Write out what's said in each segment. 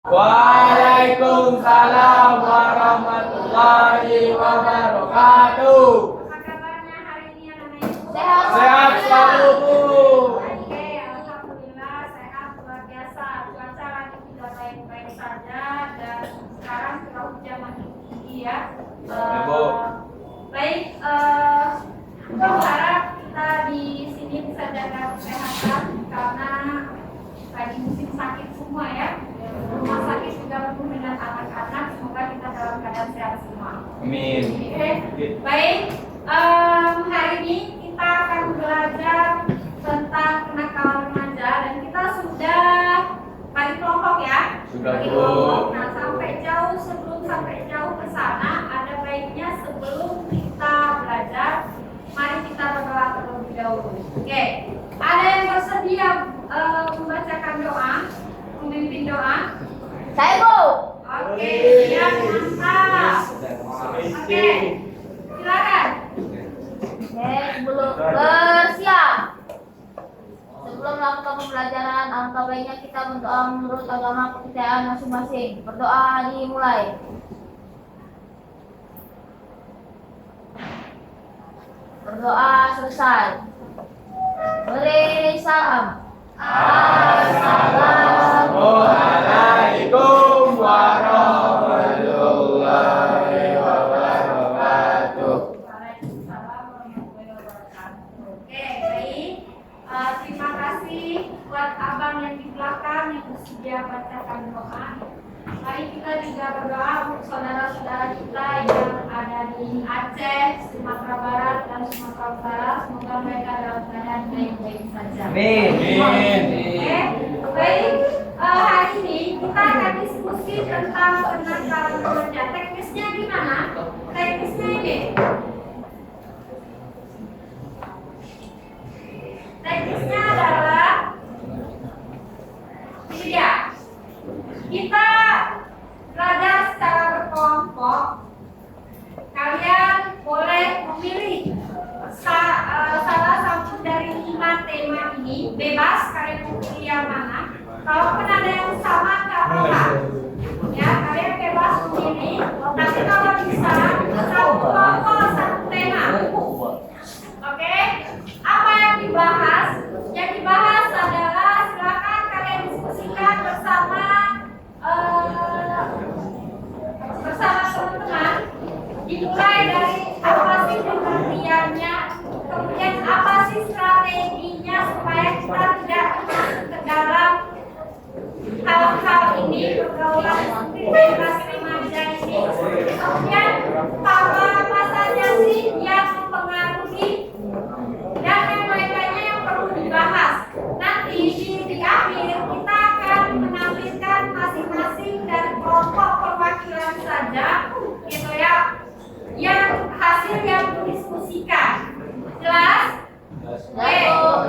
Waalaikumsalam warahmatullahi wabarakatuh. Apa kabarnya hari ini anak-anak? Sehat selalu, Bu. Oke, alhamdulillah sehat luar biasa. Cuaca lagi tidak baik-baik saja dan sekarang curah hujan makin tinggi ya. Baik, kita berharap kita di sini bisa jaga kesehatan karena lagi musim sakit semua ya. Rumah sakit juga penuh dengan anak-anak. Semoga kita dalam keadaan sehat semua. Amin. Oke, baik. Hari ini kita akan belajar tentang kenakalan remaja dan kita sudah bagi kelompok ya. Sudah, bagi Bu. kelompok. Nah, sebelum sampai jauh ke sana, ada baiknya sebelum kita belajar, mari kita berdoa terlebih dahulu. Oke, ada yang bersedia membacakan doa, memimpin doa? Saya, Bu. Oke, siap, mantap. Oke, silakan. Sebelum bersiap. Sebelum melakukan pembelajaran, alangkah baiknya kita berdoa menurut agama kepercayaan masing-masing. Berdoa dimulai. Berdoa selesai. Beri salam. Assalamualaikum warahmatullahi wabarakatuh. Waalaikumsalam warahmatullahi wabarakatuh. Oke, baik. Terima kasih buat abang yang di belakang yang bersedia bacakan doa. Mari kita juga berdoa untuk saudara-saudara kita yang ada di Aceh, Sumatera Barat, dan Sumatera Utara. Semoga mereka dalam keadaan baik-baik saja. Amin. Oke, baik. Hari ini kita akan diskusi tentang kenakalan remaja. Teknisnya gimana? Teknisnya ini. Teknisnya adalah ini dia. Kita belajar secara berkelompok. Kalian boleh memilih salah satu dari 5 tema ini. Bebas kalian mau pilih yang mana. Kalaupun ada yang sama nggak apa-apa. Ya, kalian bebas memilih. Tapi kalau bisa satu kelompok satu tema. Oke? Apa yang dibahas? Yang dibahas adalah silakan kalian diskusikan bersama teman-teman. Dimulai dari apa sih pengertiannya, kemudian apa sih strateginya supaya kita tidak masuk ke dalam hal-hal ini, pergaulan bebas remaja ini. Kemudian apa saja sih yang mempengaruhi dan yang lain-lainnya yang perlu dibahas. Nanti di akhir kita akan menampilkan masing-masing dari kelompok perwakilan saja, gitu ya, yang hasil yang didiskusikan. Jelas? Oke,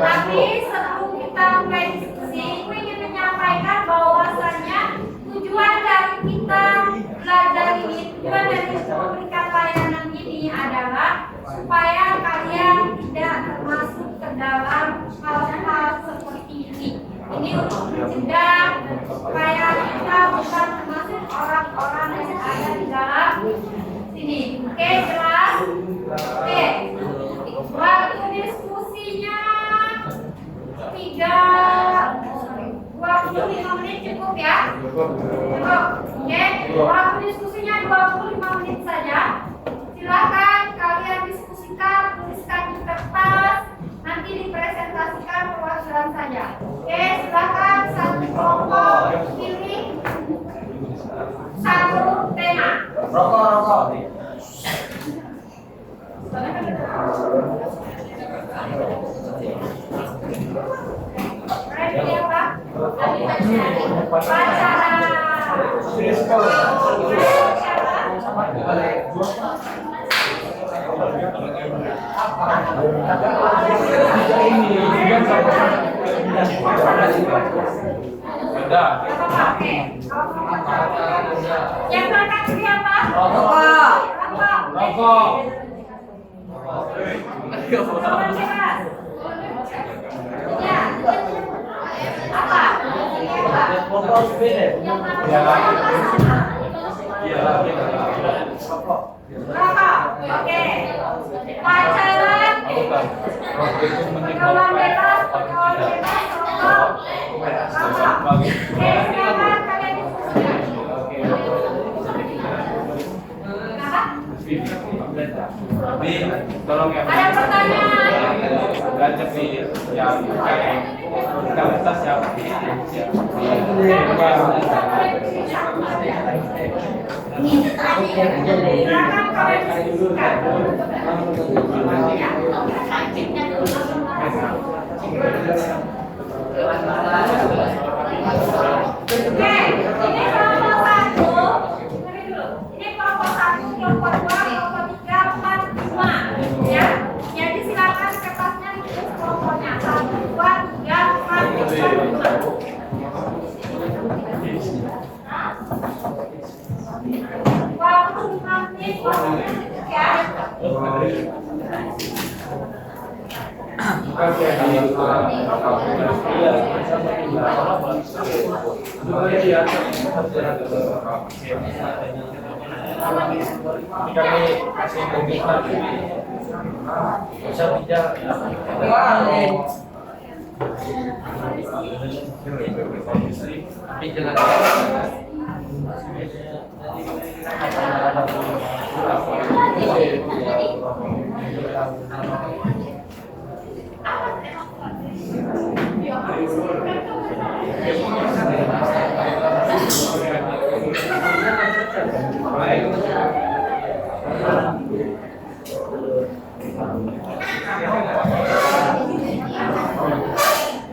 tapi sebelum kita mulai diskusi, aku ingin menyampaikan bahwasannya tujuan dari kita belajar ini, tujuan dari memberikan layanan ini adalah supaya kalian tidak termasuk ke dalam hal-hal seperti ini. Ini untuk mencegah supaya kita bukan termasuk orang-orang yang ada di dalam sini. Oke, jelas? Oke, waktu diskusinya 25 menit cukup ya? Cukup. Oke, waktu diskusinya 25 menit saja. Silakan kalian diskusikan, tuliskan di kertas, nanti dipresentasikan perwakilan saja. Oke, silakan satu kelompok pilih satu tema. Rokok. Pilih apa? Pacaran. Yang berangkat pilih apa? Rokok. Rokok. Jawaban bebas. Ya. Apa? Pilih apa? Yang rokok. Oke. Pacaran. Pergaulan bebas, rokok. Oke, sekarang kalian diskusikan. Tolong ya. Ada pertanyaan? Belajar di yang kayak kualitas siapa? Silakan kalian diskusikan. Oke, ini kelompok satu. Ini kelompok satu, kelompok dua, kelompok tiga, empat, lima. Ya, jadi silakan kertasnya ditulis kelompoknya 1, 2, 3, 4, 5. Waktu 5 menit, ya. Kami kasih komitmen bisa tidak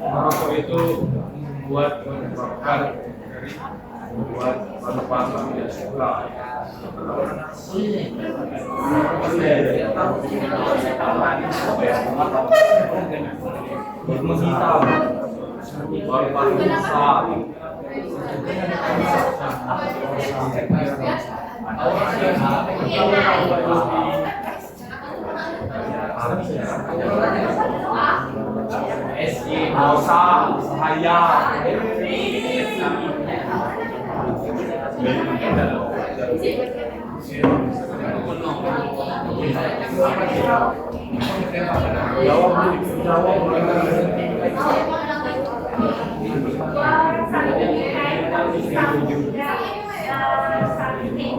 merokok itu membuat menyebabkan membuat paru-paru tidak sekolah. Menghitam, paru-paru besar. Dosa, bahaya.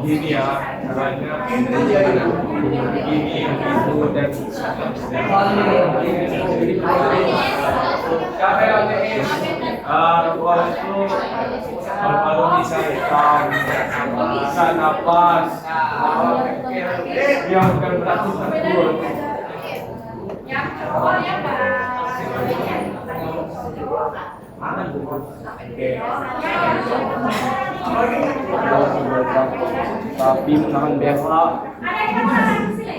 Gini ya, caranya begini, itu dan kalau itu paru-paru bisa hitam, bisa napas, yang bukan berarti terkur. Yang cowoknya Tapi menahan biasa. ada yang masalah di sini?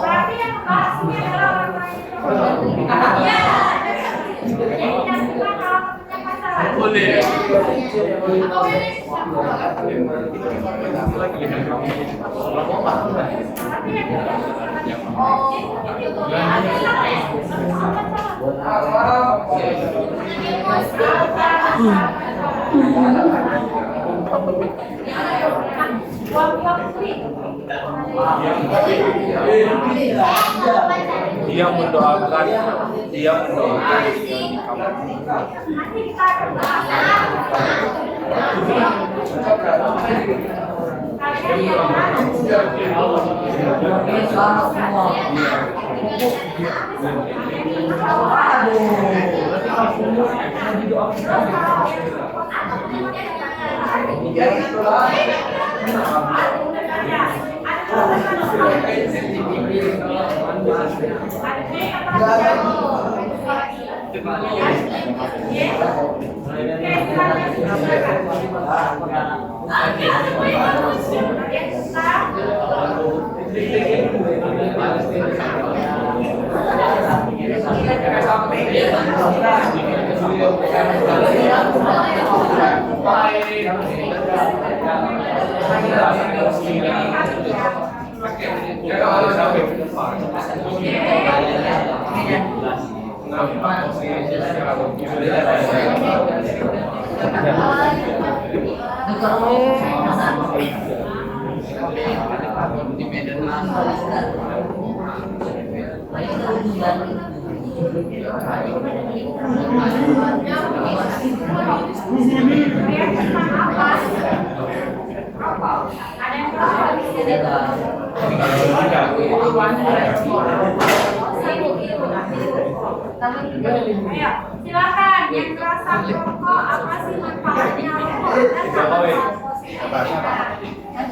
Berarti yang membahas ini adalah orang lain. Iya. Jadi yang bukan kalau punya masalah. Boleh. Dia mendoakan di kamar. Nanti kita akan bahas. Kalian yang Ada yang Ayo, silakan yang merasa rokok apa sih manfaatnya rokok dan apa posisinya?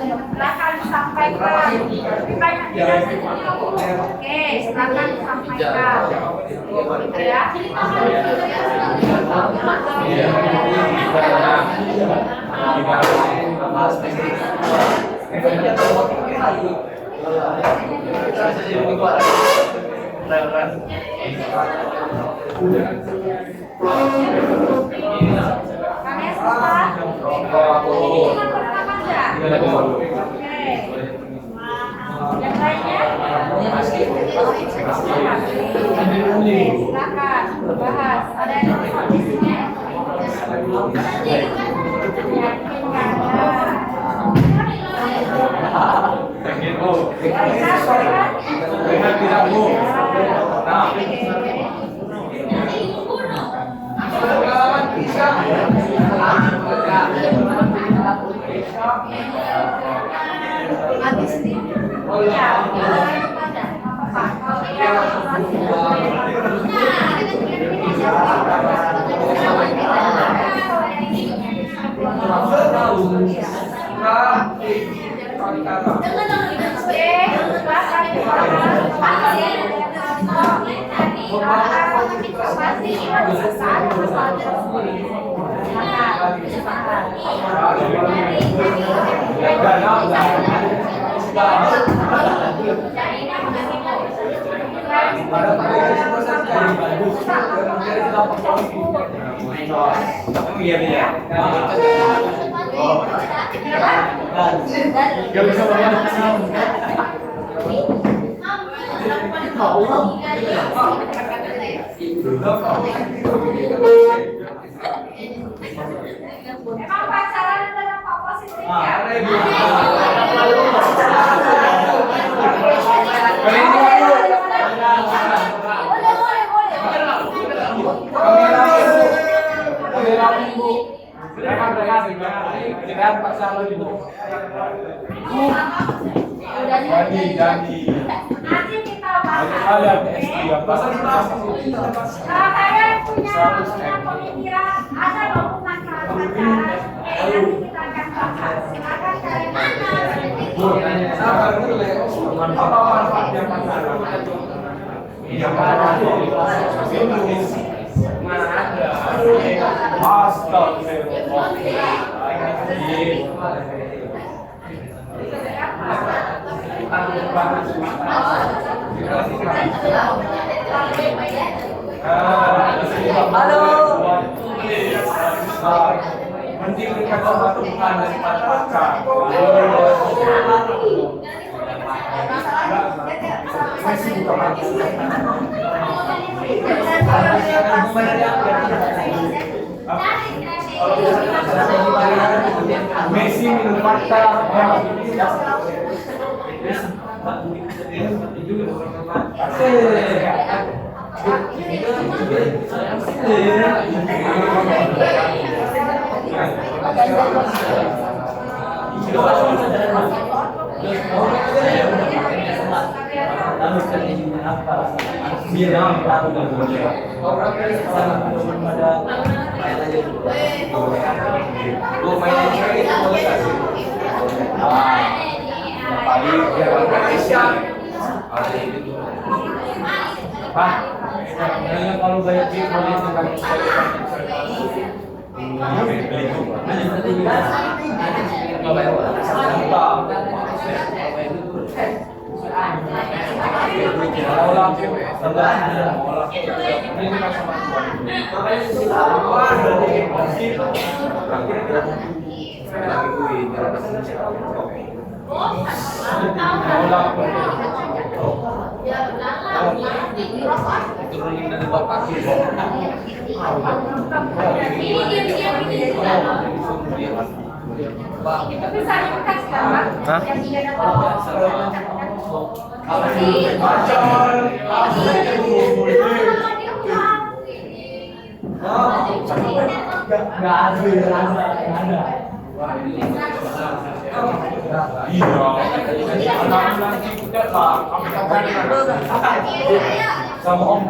Silakan sampaikan. Lebih banyak tidak sih? Oke, silakan sampaikan. Gitu ya. Kalian semua? Ini kan pertama enggak? Oke. Yang lainnya? Silakan bahas. Ada yang posisinya? Emang pacaran ada dampak positifnya? Nanti kita bahas. Kalau kalian punya pemikiran ada hubungan pacaran, nanti kita akan bahas. Silakan kalian. Apa manfaatnya pacaran? Mana ada? Halo. Mending dikata satu bukan daripada pacar. Messi minum pacar. Pak, kalau banyak duit boleh tentang turunin dari bawah kaki. Ini dia. Tapi saya bukan sekarang. Hah? Yang tidak ada bawah. Sama om.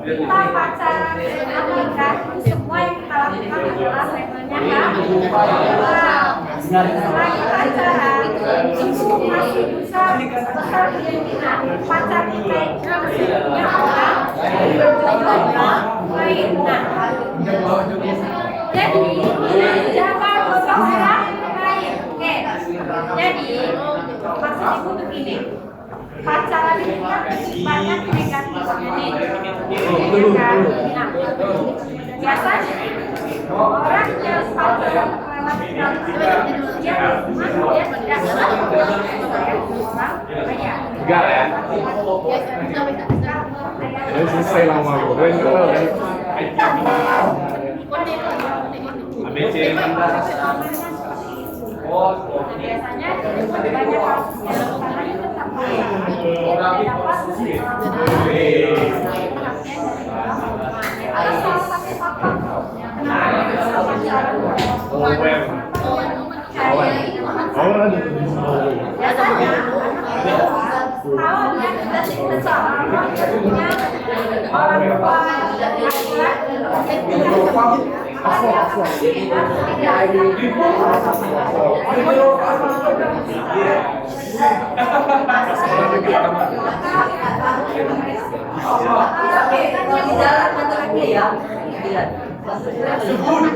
Kita pacaran menikah semua yang kita lakukan adalah levelnya setelah pacaran itu masih bisa keyakinan pacar kita itu masih punya orang lain. Jadi jangan berpikiran lain. Oke. Jadi maksud ibu begini. Pacaran itu kan banyak negatifnya nih. Nah, biasanya orang yang pacaran relatif dia tidak Enggak ya? Ini selesai lama gue ABC biasanya banyak kasus yang karena itu tetap ada salah satu faktor kenapa pacaran biasanya kalau dia seseorang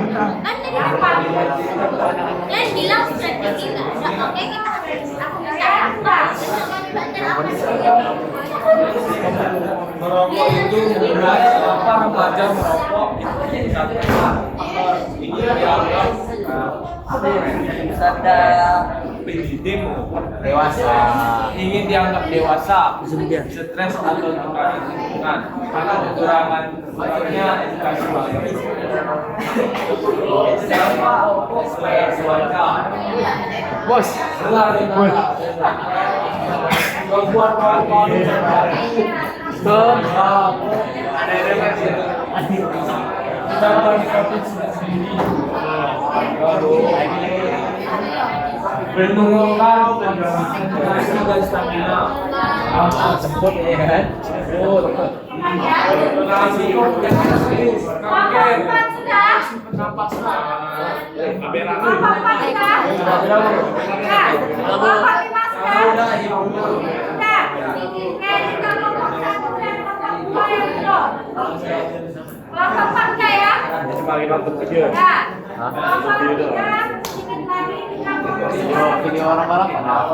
punya orang tua itu faktornya. Yang bilang strategi nggak ada, oke kita aku minta apa? Merokok itu belajar merokok itu jadi satu faktor ini dianggap pendidik dewasa ingin dianggap dewasa stres atau tekanan lingkungan karena kekurangan maksudnya edukasi Bos. buat kawan-kawan kita menikmati sendiri menurunkan konsentrasi dan stamina Semput ya kan? Semakin nonton aja. Video orang-orang mana?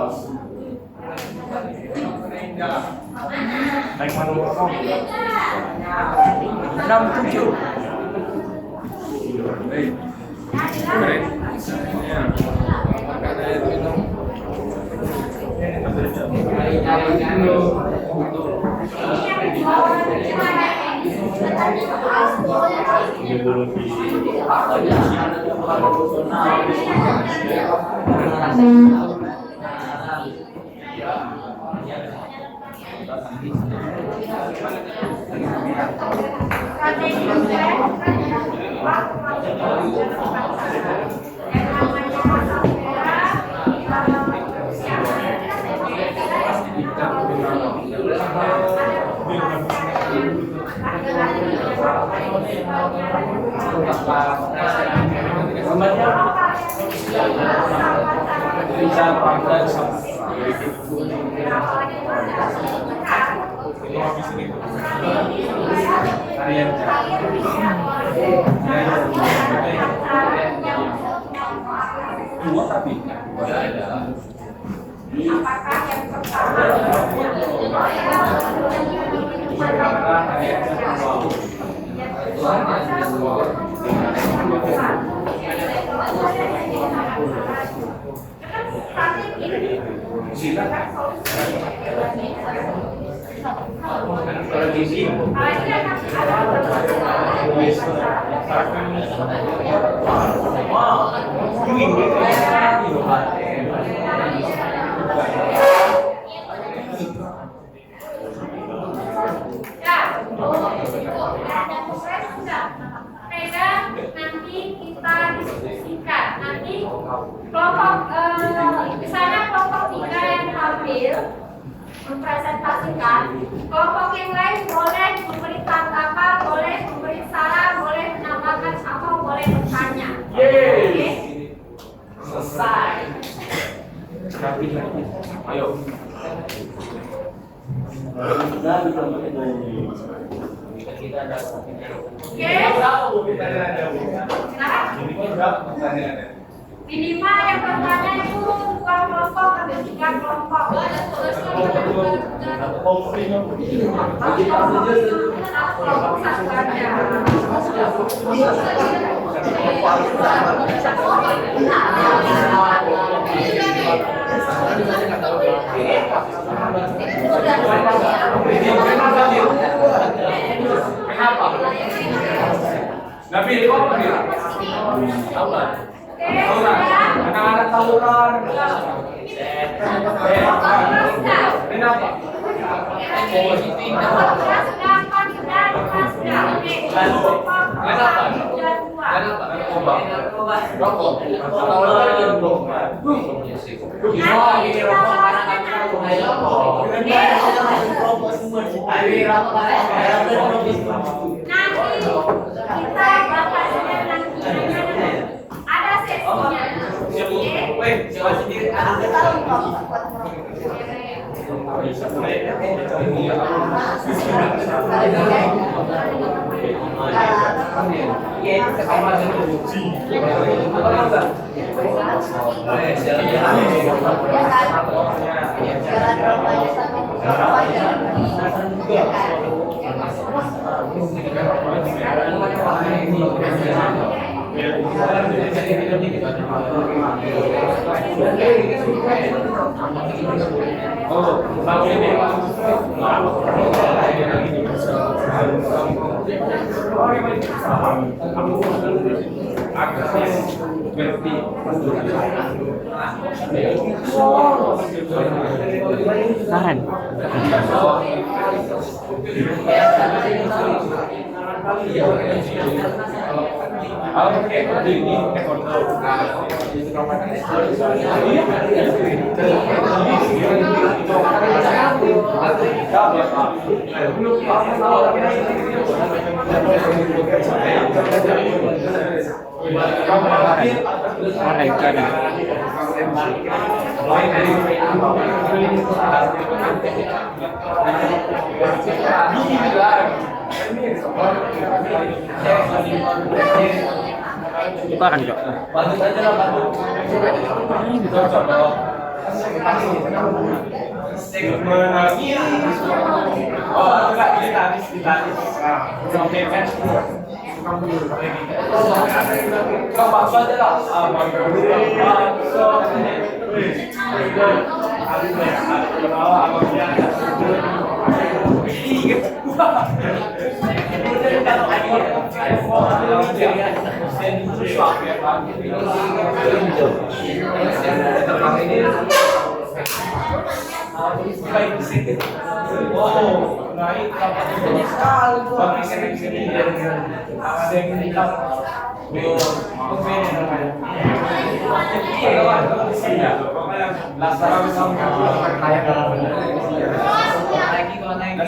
Naik mana rokok? 67. Ini dulu di Bisa pandang dua tapi Apakah yang pertama nanti kita diskusikan. Nanti kelompok misalnya kelompok 3 yang tampil mempresentasikan, kelompok yang lain boleh memberi tanggapan, boleh memberi saran, boleh menambahkan apa, boleh bertanya. Oke? selesai. Ayo. Minimal yang bertanya itu 2 kelompok atau 3 kelompok. Kelompok satu aja. Kenapa? Nabi itu apa dia? Tauran. Tauran. Anak-anak tauran. Kenapa? Rokok. Ada sesinya. Tahan. Oke, ini Tahan, Kak. bantu aja lah, bantu. Cocok dong. menangis. Oh, enggak ditanis. Sampai kan. Kau bakso aja lah. Bakso. Oh, naik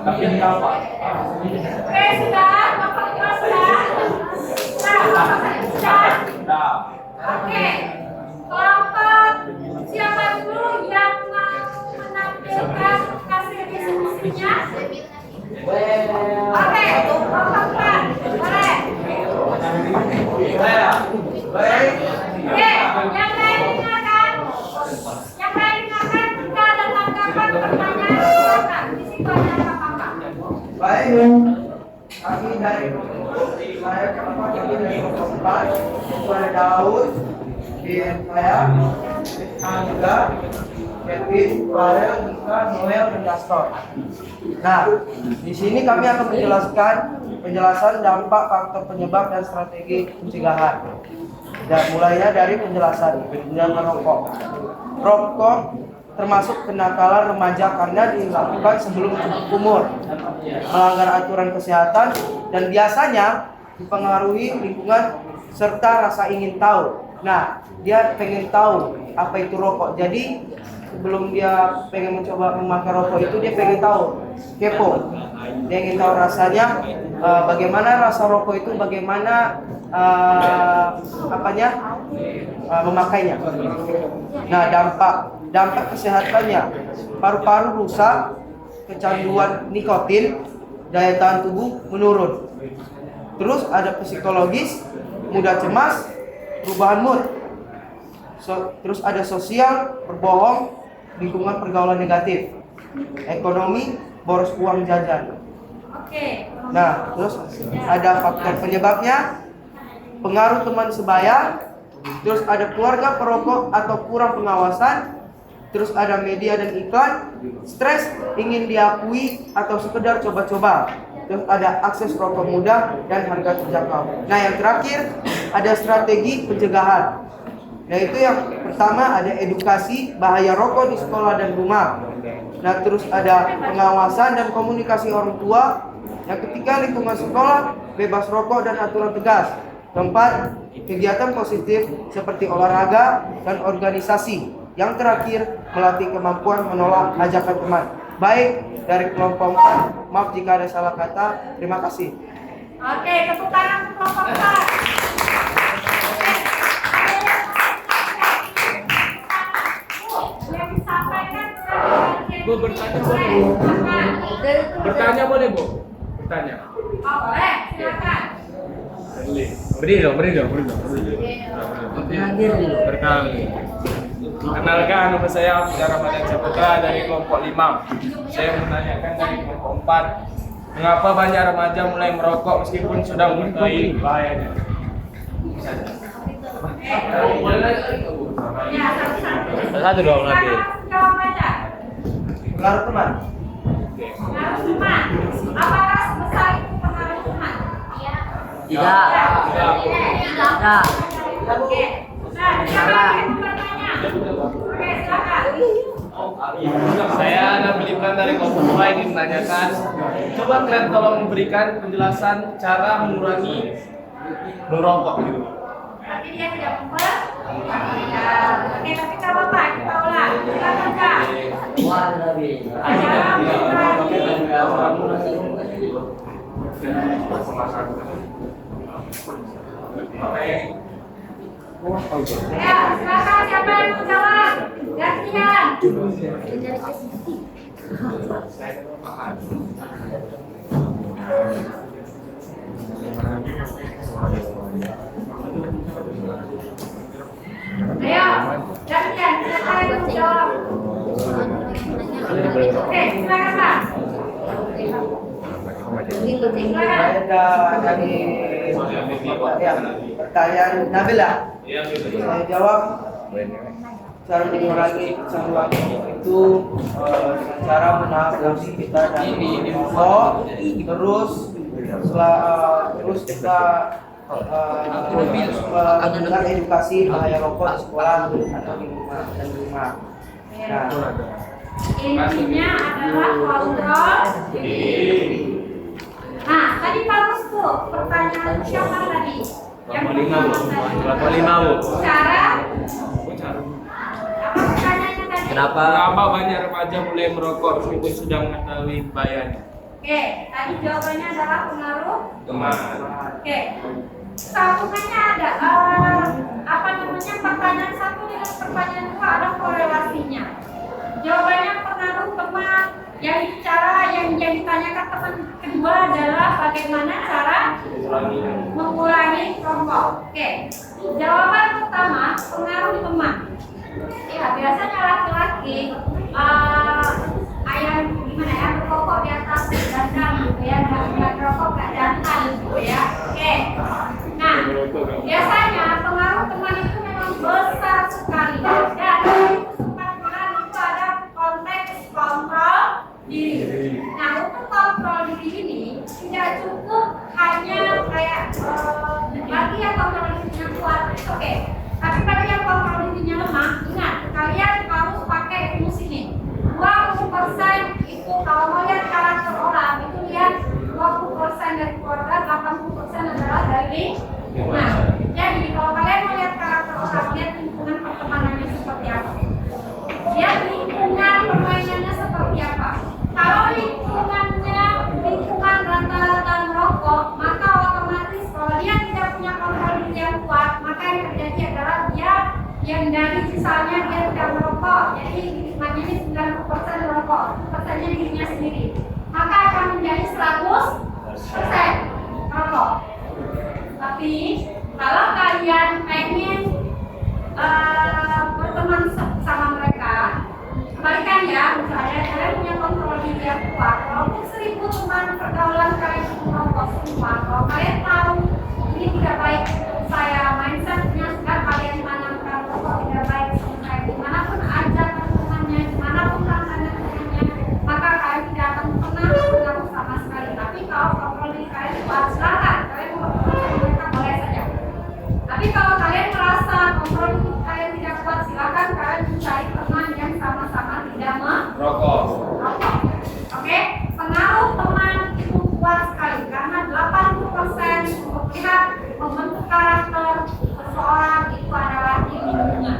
tapi ini apa? Oke, sudah, Bapak kelas ya. Nah, oke. Kelompok siapa dulu yang mau menampilkan hasil diskusinya? Oke, kelompok empat, boleh. Oke, yang lain dengarkan. Yang lain dengarkan, kita ada tanggapan pertanyaan silakan. Di situ ada apa-apa. Baik, kami dari saya dari keempat kepada Daud, dan saya Angga, Kevin, Farel, Nika, Noel, dan Gaston. Nah, di sini kami akan menjelaskan penjelasan dampak, faktor penyebab, dan strategi pencegahan. Dan mulainya dari penjelasan merokok. Rokok termasuk kenakalan remaja karena dilakukan sebelum cukup umur, melanggar aturan kesehatan, dan biasanya dipengaruhi lingkungan serta rasa ingin tahu. Nah, dia pengen tahu apa itu rokok. Jadi sebelum dia pengen mencoba memakai rokok itu, dia pengen tahu, kepo. Dia ingin tahu rasanya, bagaimana rasa rokok itu, bagaimana memakainya. Nah, dampak kesehatannya, paru-paru rusak, kecanduan nikotin, daya tahan tubuh menurun. Terus ada psikologis, mudah cemas, perubahan mood. Terus ada sosial, berbohong, lingkungan pergaulan negatif. Ekonomi, boros uang jajan. Oke. Nah, terus ada faktor penyebabnya, pengaruh teman sebaya, terus ada keluarga perokok atau kurang pengawasan, terus ada media dan iklan, stres, ingin diakui atau sekedar coba-coba, terus ada akses rokok mudah dan harga terjangkau. Nah, yang terakhir ada strategi pencegahan. Nah, itu yang pertama ada edukasi bahaya rokok di sekolah dan rumah. Nah, terus ada pengawasan dan komunikasi orang tua. Yang ketiga, lingkungan sekolah, bebas rokok dan aturan tegas. Keempat, kegiatan positif seperti olahraga dan organisasi. Yang terakhir, melatih kemampuan menolak ajakan teman. Baik, dari kelompok 4, maaf jika ada salah kata. Terima kasih. Oke, tepuk tangan untuk kelompok 4. Yang disampaikan Bu, bertanya boleh? Bertanya boleh, Bu? Bertanya. Oh, boleh, silakan. Beri dong. Berkali. Kenalkan, nama saya Ramadan Saputra dari kelompok 5. Saya menanyakan dari kelompok 4. Mengapa banyak remaja mulai merokok meskipun sudah mengetahui bahayanya? Ya, satu-satu. Satu dong nanti. Silakan jawab aja. Pengaruh teman. Pengaruh teman. Apakah sebesar itu pengaruh teman? Tidak. Tidak. Oke. Nah, siapa yang bertanya? Oke, silakan. Saya Nabil Imran dari kelompok 2 ingin menanyakan, coba kalian tolong memberikan penjelasan cara mengurangi merokok gitu. Tapi dia tidak membuat. Oke, tapi tidak apa-apa, kita ulang. Silakan, Kak. Ya, silakan siapa yang mau jawab? Gantian. Ayo, gantian. Silakan. Oke, silakan Pak. Saya dari ya, pertanyaan Nabila. Saya jawab cara mengurangi kecanduan itu dengan cara menahan emosi kita dan merokok, terus terus kita mendengar edukasi bahaya rokok di sekolah atau di rumah dan di rumah. Nah, Intinya adalah kontrol diri. Nah, tadi bagus tuh pertanyaan siapa tadi? Yang Lima, Bu. Cara? Apa pertanyaannya tadi? Kenapa? Kenapa banyak remaja mulai merokok meskipun sudah mengetahui bahayanya? Oke, tadi jawabannya adalah pengaruh. Teman. Oke, sambungannya ada apa namanya pertanyaan satu dengan pertanyaan dua ada korelasinya. Jawabannya pengaruh teman. Yang ditanyakan teman kedua adalah bagaimana cara mengurangi rokok. Oke, jawaban pertama pengaruh teman. Ya biasanya laki-laki ayam gimana ya merokok di atas dandan gitu ya, dan rokok gak jantan gitu ya. Oke, nah biasanya pengaruh teman itu memang besar sekali dan kesempatan itu ada konteks kontrol diri. Nah untuk kontrol diri ini tidak cukup hanya kayak bagi yang kontrol dirinya kuat, oke. Tapi bagi yang kontrol dirinya lemah, ingat kalian harus pakai rumus ini. 20% itu kalau mau lihat karakter orang itu lihat 20% dari keluarga, 80% adalah dari lingkungan. Jadi kalau kalian mau lihat karakter orang, lihat lingkungan pertemanannya seperti apa. Lihat lingkungan permainannya seperti apa. Kalau lingkungan rata-rata merokok, maka otomatis kalau dia tidak punya kontrol diri yang kuat, maka yang terjadi adalah dia yang dari misalnya dia tidak merokok, jadi lingkungannya ini 90% merokok, persennya dirinya sendiri, maka akan menjadi 100% merokok. Tapi kalau kalian pengen berteman sama mereka, kebalikan ya, misalnya kalian punya kontrol diri yang kuat, walaupun 1000 teman pergaulan kalian merokok semua, kalau kalian tahu ini tidak baik untuk saya, mindsetnya sudah kalian tanamkan rokok tidak baik untuk saya, dimanapun aja teman-temannya, dimanapun teman-temannya, maka kalian tidak akan pernah berpengaruh sama sekali. Tapi kalau kontrol diri kalian kuat, silakan kalian mau berteman sama mereka boleh saja. Tapi kalau kalian merasa kontrol diri kalian tidak kuat, silakan kalian mencari teman yang sama-sama tidak merokok. Oke, pengaruh teman itu kuat sekali karena 80% berpihak membentuk karakter seseorang itu adalah di lingkungan.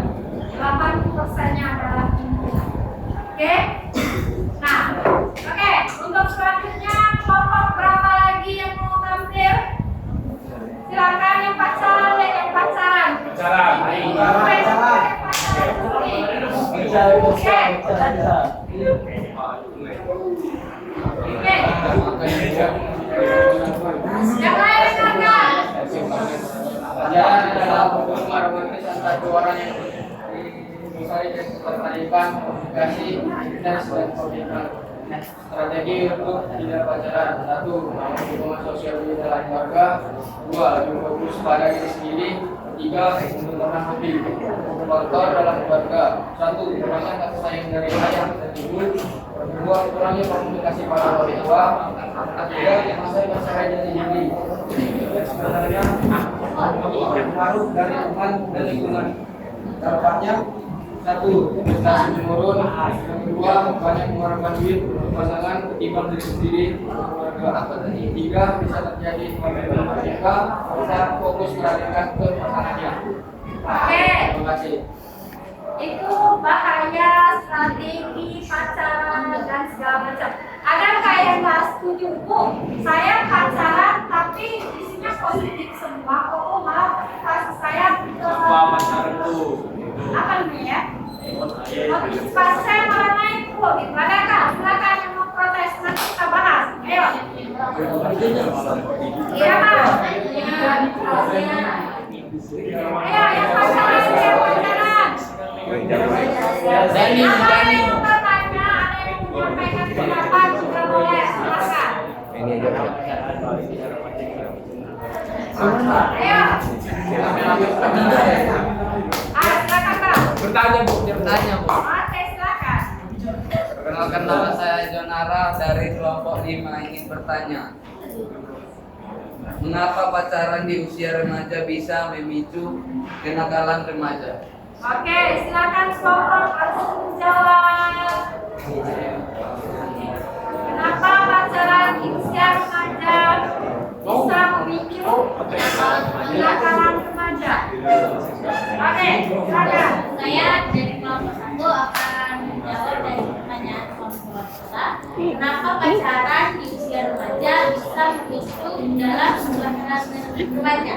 80%-nya adalah lingkungan. Oke? Nah, oke, untuk selanjutnya kelompok berapa lagi yang mau tampil? Silakan yang pacaran deh, yang pacaran. Yang lain silakan. Pelajaran adalah penggemar romantis antara dua orang yang saling tertarikan, komunikasi, dan saling komunikasi. Strategi untuk tidak pacaran: 1. Membangun hubungan sosial di dalam keluarga. 2. Lebih fokus pada diri sendiri. 3. Menentukan hobi. Faktor dalam keluarga: 1. Kurangnya kasih sayang dari ayah dan ibu. 2. Kurangi komunikasi pada orang tua. 3. Menguasai bahasa dari diri. Sebenarnya pengaruh dari teman dan lingkungan. Dampaknya: 1. Prestasi menurun. 2. Banyak mengeluarkan duit pasangan ketimbang diri sendiri. 3. Bisa terjadi komitmen mereka bisa fokus melarikan ke pasangannya. Oke. Terima kasih. Itu bahaya strategi pacaran dan segala macam. Ada kayak nggak setuju, Bu, saya pacaran tapi isinya positif semua, kok malah kasih saya ke Pacaran itu. apa namanya? Pas saya malah naik, Bu, gitu. Adakah? Silakan yang mau protes, nanti kita bahas. Ayo. Iya, Pak. Ayo, yang pacaran, yang pacaran. Ada yang mau bertanya, ada yang mau menyampaikan bertanya Bu. Dia Bertanya, Bu. Oke, silakan. Perkenalkan, nama saya Jonara dari kelompok 5, ingin bertanya. Mengapa pacaran di usia remaja bisa memicu kenakalan remaja? Oke, silakan kelompok langsung menjawab. Kenapa pacaran di usia remaja bisa memicu kenakalan remaja? Oke, silakan. Saya dari kelompok 1 akan menjawab dari pertanyaan kelompok 2. Kenapa pacaran di usia remaja bisa memicu dalam sebuah remaja?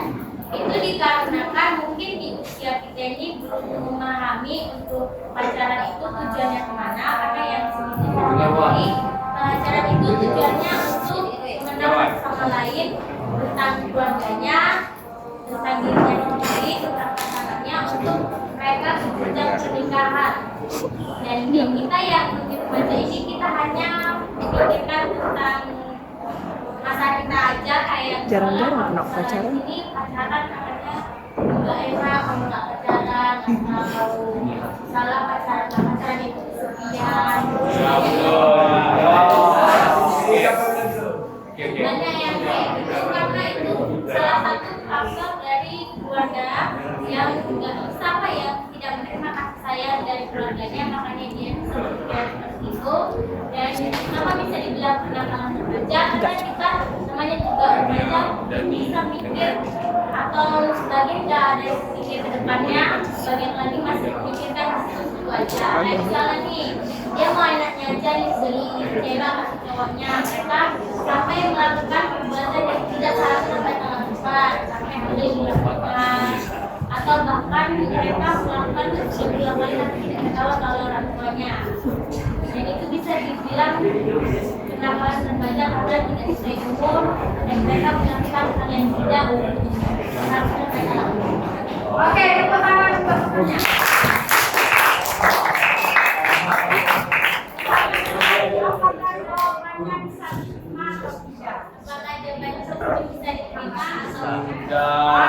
Itu dikarenakan mungkin di usia kita ini belum memahami untuk pacaran itu tujuannya kemana, karena yang seperti pacaran itu tujuannya untuk mengenal sama lain tentang keluarganya, tentang dirinya sendiri, tentang pasangannya, untuk mereka berjenjang pernikahan. Dan kita yang di remaja ini kita hanya memikirkan tentang masa kita aja, kayak Jarang-jarang kena pacaran. Ini pacaran katanya nggak enak kalau nggak pacaran, atau salah pacaran itu kesepian. Banyak yang kayak gitu, karena itu salah satu faktor dari keluarga yang nggak bisa tidak menerima kasih sayang dari keluarganya, makanya dia bisa berpikir seperti itu. Dan kenapa bisa dibilang kenakalan remaja? Karena kita namanya juga remaja bisa mikir, atau sebagian nggak ada yang pikir ke depannya, sebagian lagi masih memikirkan itu aja. Kayak misalnya nih, dia mau enaknya aja nih beli cewek atau cowoknya, mereka sampai melakukan perbuatan yang tidak seharusnya mereka lakukan, sampai beli dilakukan, atau bahkan mereka melakukan berulang kali tapi tidak ketawa kalau orang tuanya. Dan itu bisa dibilang kenakalan remaja karena tidak sesuai umur dan mereka melakukan hal yang tidak seharusnya mereka lakukan. Oke, tepuk tangan untuk semuanya. Apakah jawabannya bisa diterima atau tidak? Apakah jawabannya seperti bisa diterima atau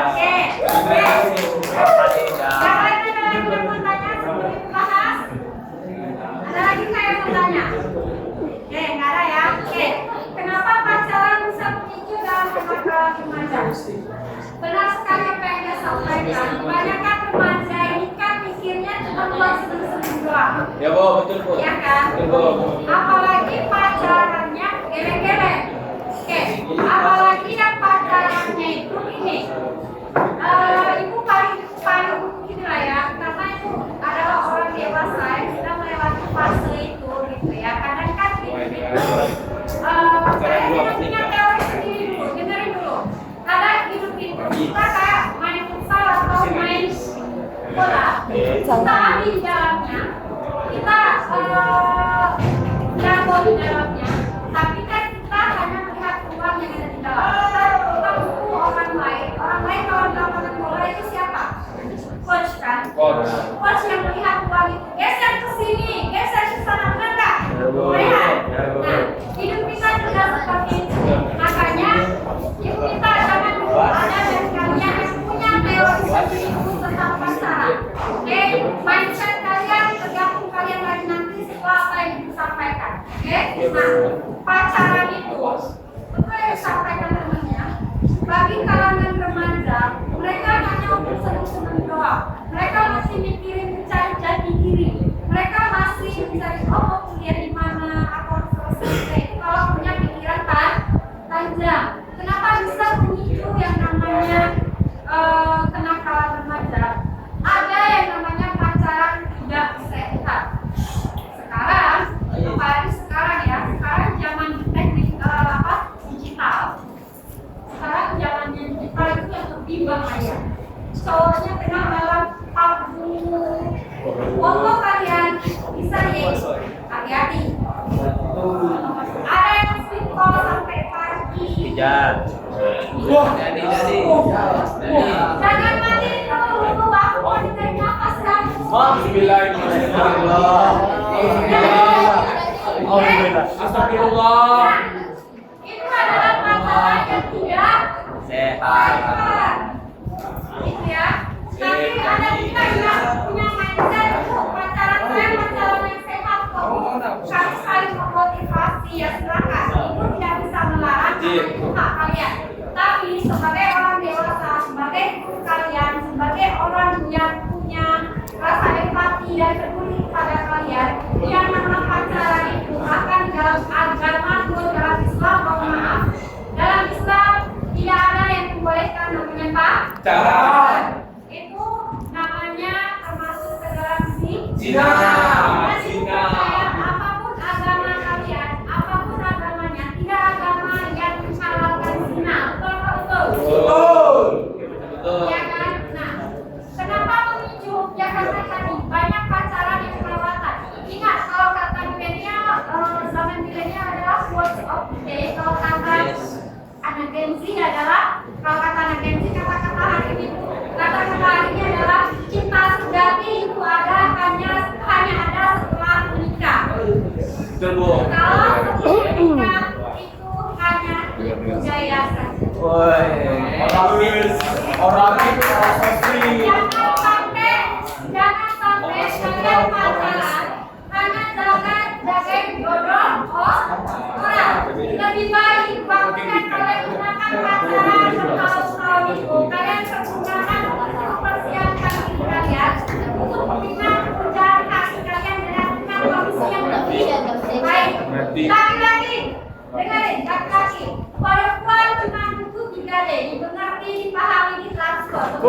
Oke. Yang lain ada lagi yang mau tanya sebelum dibahas? Ada lagi nggak yang mau tanya? Oke, nggak ada ya. Oke. Kenapa pacaran bisa memicu dalam kenakalan remaja? Benar sekali apa yang dia sampaikan. Kebanyakan remaja ini kan mikirnya cuma buat seneng-seneng doang. Ya Bu, betul Bu. Ya kan? Betul Bu. Apalagi pacarannya geleng-geleng. Oke, apalagi yang pacarannya itu ini. Ibu paling gini lah ya, karena itu adalah orang dewasa yang sudah melewati fase itu gitu ya. Kadang kan saya ini punya teori sendiri dulu, dengerin dulu. Kadang hidup itu kita kayak main futsal atau main bola. Kita di dalamnya, kita jago di dalamnya, tapi kan kita hanya melihat ruang yang ada di dalam. Kita butuh orang lain kalau di lapangan bola itu siapa? Coach kan? Coach yang melihat ruang itu, geser ke sini, geser ke sana, benar nggak? Melihat. Nah, hidup kita juga seperti itu. Makanya ibu kita jangan dulu ada dari kalian yang punya teori sendiri dulu tentang pacaran. Oke, mindset kalian tergantung kalian lagi nanti setelah apa yang disampaikan. Oke, nah pacaran itu betul yang disampaikan temannya. Bagi kalangan remaja, mereka hanya untuk seneng-seneng doang. Mereka masih mikirin mencari jati diri. Mereka masih mencari mau kuliah di mana, aku harus selesai. Itu kalau punya pikiran panjang. Kenapa bisa memicu yang namanya kenakalan remaja? Ada yang namanya pacaran tidak sehat. Sekarang, apalagi sekarang ya, sekarang zaman teknik digital. Sekarang zamannya digital itu yang lebih bahaya. Cowoknya tengah dalam tabu foto kalian bisa hati-hati. Ada yang sleep call sampai pagi. Tidak. Jadi. Jangan mati dulu, aku mau ditarik nafas kamu. Astagfirullah. Nah, itu adalah masalah yang tidak sehat. Gitu ya. Tapi ada juga yang punya mindset dan peduli kepada kalian yang nama pacaran itu akan dalam agama dalam Islam, mohon maaf, dalam Islam tidak ada yang membolehkan namanya pacaran. Itu namanya termasuk ke dalam zina. Zina. Apapun agama kalian, apapun agamanya, tidak agama yang menghalalkan zina. Betul. Ya kan? Nah, kenapa memicu? Ya karena tadi banyak pacaran yang kelewatan. Ingat kalau kata milenial, zaman milenial adalah words of the day. Kalau kata anak Gen Z adalah, kalau kata anak Gen Z, kata-kata hari ini adalah cinta sejati itu ada hanya ada setelah menikah. Kalau sebelum menikah itu hanya budaya saja. Orang itu asli. Jangan sampai kalian pacaran hanya jaga jodoh orang. Lebih baik bahkan kalian gunakan pacaran bertahun-tahun itu kalian pergunakan untuk mempersiapkan diri kalian untuk mengenal pekerjaan kaki kalian dengan kondisi yang lebih baik. Laki-laki, dengarin laki-laki, perempuan cuma butuh 3D, dimengerti, dipahami, ditransfer.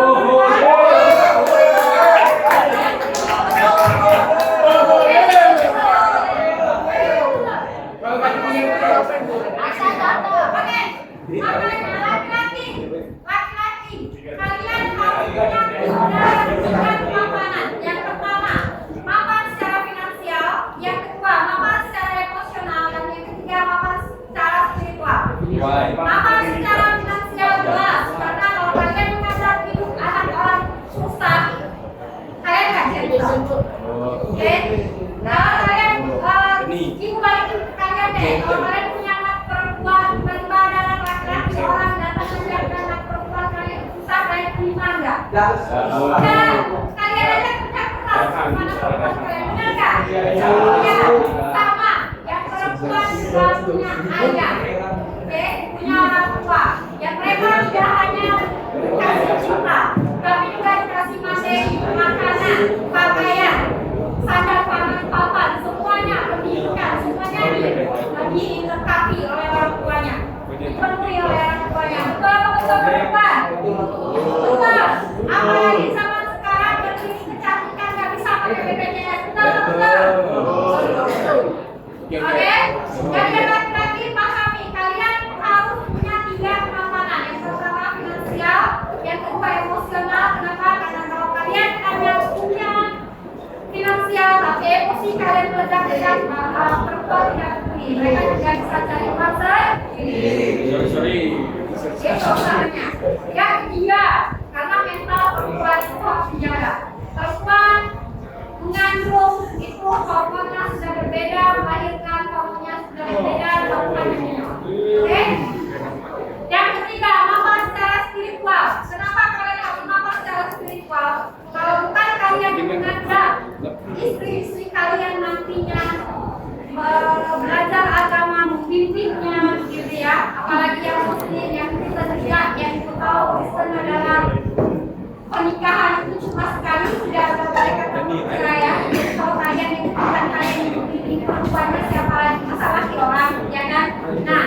Laki-laki, kalian harus punya kemapanan. Yang pertama, mapan secara finansial. Yang kedua, mapan secara emosional. Dan yang ketiga, mapan secara spiritual. Mapan secara finansial jelas, karena kalau kalian mengajar hidup anak orang susah, kalian nggak jadi tahu. Oke? Kalau kalian ibu balikin ke kalian deh. Kalau kalian punya anak perempuan, tiba-tiba ada anak laki-laki orang datang mengajarkan anak perempuan kalian susah, kalian terima nggak? Dan kalian aja kerja keras sama anak perempuan kalian, benar nggak? Ya, sama. Yang perempuan juga punya ayah, oke? Punya orang tua. Yang mereka tidak hanya dikasih cinta, tapi juga dikasih materi, makanan, pakaian, sandal papan, semuanya pendidikan, semuanya dilengkapi oleh orang tuanya, dipenuhi oleh orang tuanya. Betul berubah. Betul. Apalagi zaman sekarang berklinik kecantikan nggak bisa pakai BPJS. Betul. Oke. Jadi laki-laki pahami, kalian harus punya 3 kemapanan. Yang pertama finansial, yang kedua emosional. Kenapa? Karena kalau kalian hanya punya finansial tapi emosi kalian meledak-ledak, perempuan tidak peduli, mereka tidak bisa cari pasar. Itu caranya. Yang ketiga, karena mental perempuan itu harus dijaga. Perempuan mengandung itu hormonnya sudah berbeda, melahirkan hormonnya sudah berbeda, hormonnya. Oke? Yang ketiga, mapan secara spiritual. Kenapa kalian harus mapan secara spiritual? Kalau bukan kalian mengajak istri-istri kalian nantinya belajar agama, membimbingnya, gitu ya. Apalagi yang muslim, yang Kristen juga, yang itu tahu Kristen adalah pernikahan itu cuma sekali, tidak ada mereka bercerai ya. Kalau kalian yang bukan kalian yang membimbing perempuannya siapa lagi, masa laki orang, ya kan? Nah,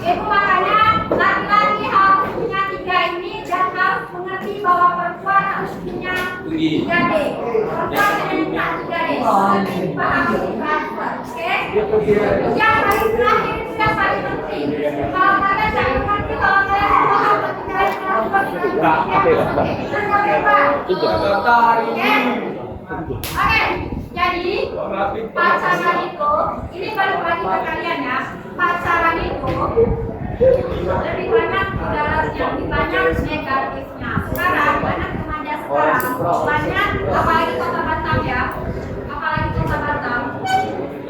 itu makanya laki-laki harus punya 3 ini dan harus mengerti bahwa perempuan harus punya 3D. Perempuan punya 3D, dipahami, ditransfer, oke? Yang paling terakhir itu yang paling penting. Kalau kalian jangan mengerti, kalau kalian paham berarti kalian transfer Oke, jadi pacaran itu, ini balik lagi ke kalian ya. Pacaran itu lebih banyak mudaratnya, lebih banyak negatifnya. Sekarang banyak remaja sekarang, banyak apalagi kota Batam ya, apalagi kota Batam,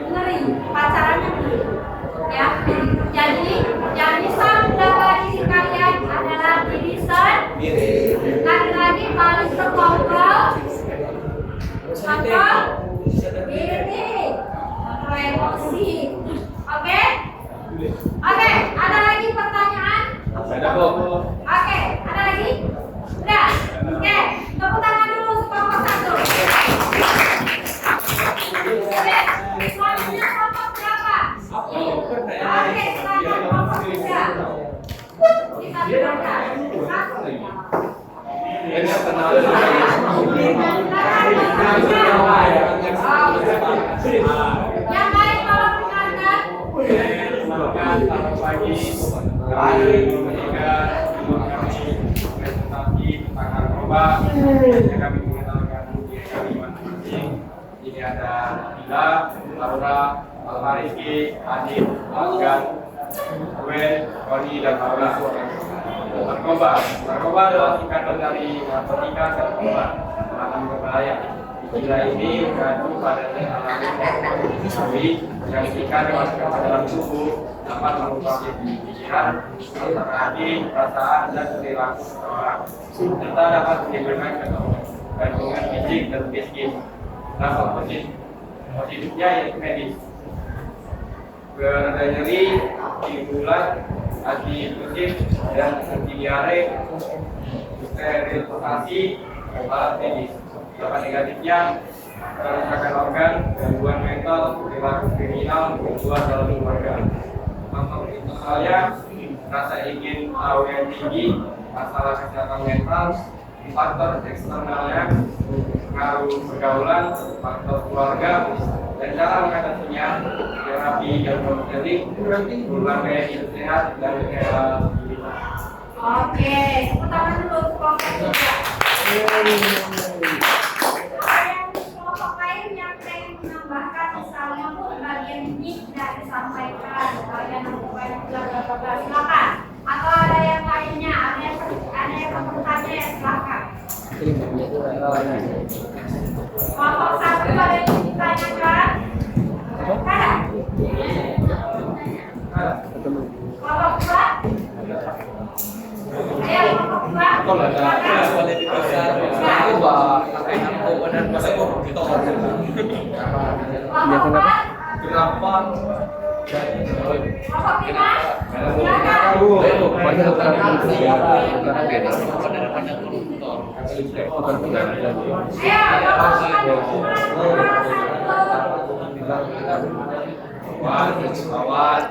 ngeri, pacarannya ngeri, ya. Jadi yang bisa menjaga diri kalian adalah diri sendiri. Lagi-lagi paling terkontrol, diri, emosi, oke? Oke, ada lagi pertanyaan? Ada kok. Oke, ada lagi? Udah? Oke, tepuk tangan dulu untuk kelompok 1. Yang lain kalau mendengarkan. Selamat pagi. Kami mendengar presentasi tentang narkoba. Kami mengenalkan diri kami masing-masing. Ini ada Bila, Laura, Almariki, Adit, Afgan, Gwen, Roni, dan Laura. Narkoba adalah singkatan dari narkotika dan obat atau berbahaya. Istilah ini mengacu pada alami yang jika dimasukkan ke dalam tubuh dapat mengubah pikiran, antara hati, perasaan, dan perilaku seseorang. Serta dapat menimbulkan gangguan fisik dan psikis. Dampak positifnya yaitu medis. Berada nyeri, stimulan, anti-infusif, dan anti diare, sterilisasi, alat medis. Dampak negatifnya kerusakan organ, gangguan mental, perilaku kriminal, gangguan dalam keluarga. Dampak internalnya rasa ingin tahu yang tinggi, masalah kesehatan mental, faktor eksternalnya, pengaruh pergaulan, faktor keluarga, dan cara mengatasinya, terapi yang berkelanjutan, berbagai hidup sehat dan rehabilitasi. Oke, tepuk tangan dulu untuk kelompok juga. Ada yang kelompok lain yang pengen menambahkan misalnya pun bagian ini tidak disampaikan, bagian yang silakan. Atau ada yang lainnya, ada yang bertanya ya silakan. Kelompok satu ada yang ditanyakan? Ada? Kelompok dua? Ayo kelompok dua. Kelompok empat? Kenapa? Kelompok lima? Silakan. Ayo, Awat.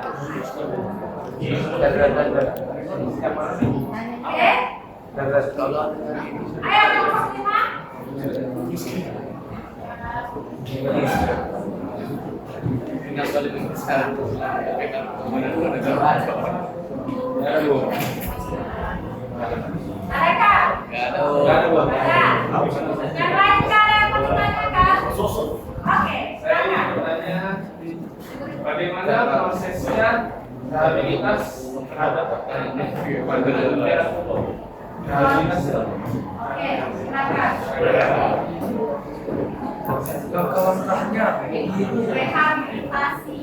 Oke. Ayo kelompok lima. Mereka? Ada. Yang lain nggak ada yang mau ditanyakan? Oke. Saya ingin bertanya, bagaimana prosesnya stabilitas terhadap Oke, silakan. Rehabilitasi.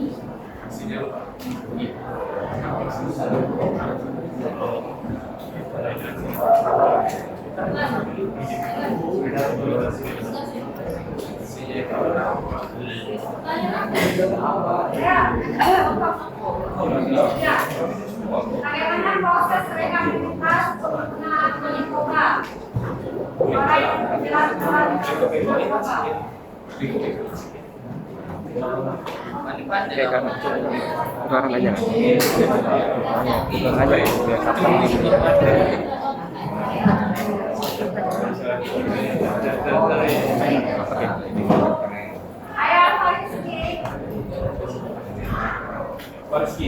Ya. Bagaimana proses rehabilitasi pengenalan narkoba? Orang yang berjalan narkoba. Sekarang aja. Sekarang aja biar kapal Ayo, Rizky. Rizky.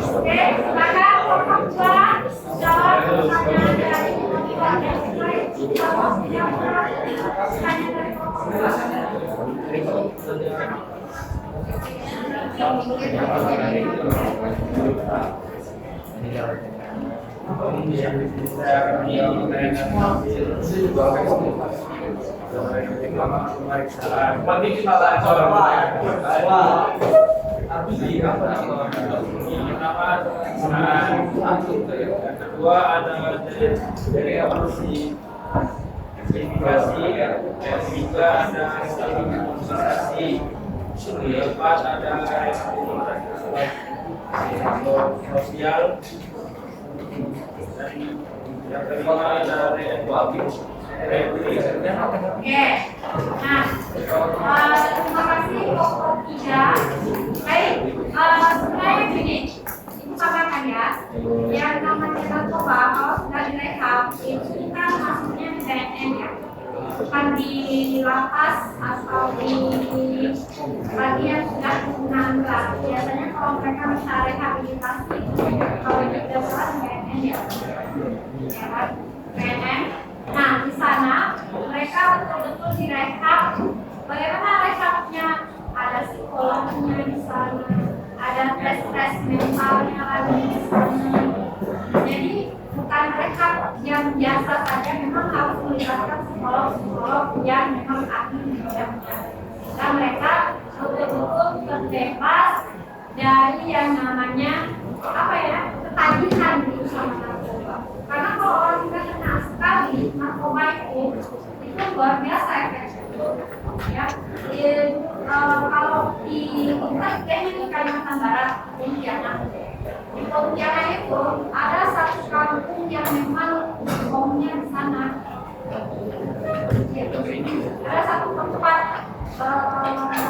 Oke, silakan kelompok dua jawab pertanyaan dari kelompok yang lain. Kelompok yang pertanyaan dari kelompok dua. Kedua adalah dari evolusi indikasi, ketiga ada stabilisasi, keempat ada sosial, dan yang kelima ada reedukatif. Oke, nah, terima kasih kelompok tiga. Baik, sebenarnya ya. Yang namanya narkoba kalau sudah direhab itu kan masuknya di BNN ya, bukan di lapas atau di bagian sudah penggunaan berat. Biasanya kalau mereka bisa rehabilitasi kalau di dalam BNN ya, kan? BNN. Nah di sana mereka betul-betul direhab. Bagaimana rehabnya? Ada psikolognya di sana, ada tes mentalnya lagi di sana. Jadi bukan rehab yang biasa saja, memang harus melibatkan psikolog yang memang ahli di bidangnya. Dan mereka betul-betul terbebas dari yang namanya ketagihan di sama narkoba. Karena kalau orang sudah kena sekali narkoba itu luar biasa efeknya. Ya, kalau di di Kalimantan Barat, Pontianak. Di Pontianak itu ada satu kampung yang memang omnya di sana. Ada satu tempat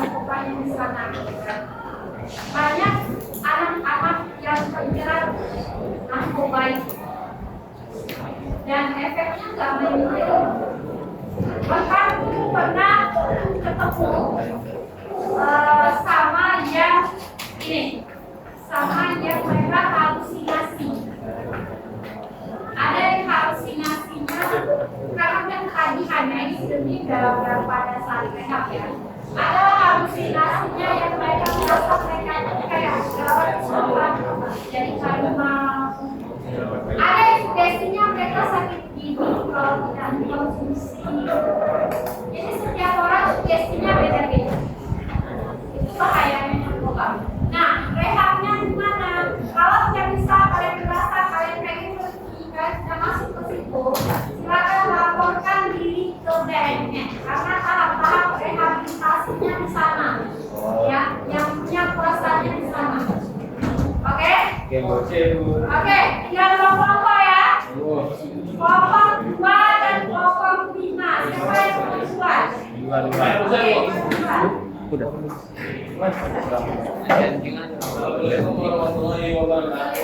pokoknya di sana. Banyak anak-anak yang terjerat narkoba itu. Dan efeknya nggak main-main. Bahkan pernah ketemu sama yang mereka halusinasi. Ada yang halusinasinya karena kan ketagihannya ini pada saat rehab ya. Ada halusinasinya yang mereka merasa mereka kayak gawat jadi karma. Ada yang sugestinya mereka sakit gigi kalau tidak dikonsumsi. Jadi setiap orang sugestinya beda-beda. Itu bahayanya narkoba. Nah, rehabnya gimana? Kalau tidak bisa kalian merasa kalian pengen pergi, kalian sudah masuk ke situ, silakan laporkan diri ke BNN karena tahap-tahap rehabilitasinya di sana. Ya, yang punya kuasanya di sana. Oke? Oke, tinggal kelompok ya. Kelompok 2 dan kelompok 5. Siapa yang kedua? Udah. Assalamualaikum warahmatullahi wabarakatuh.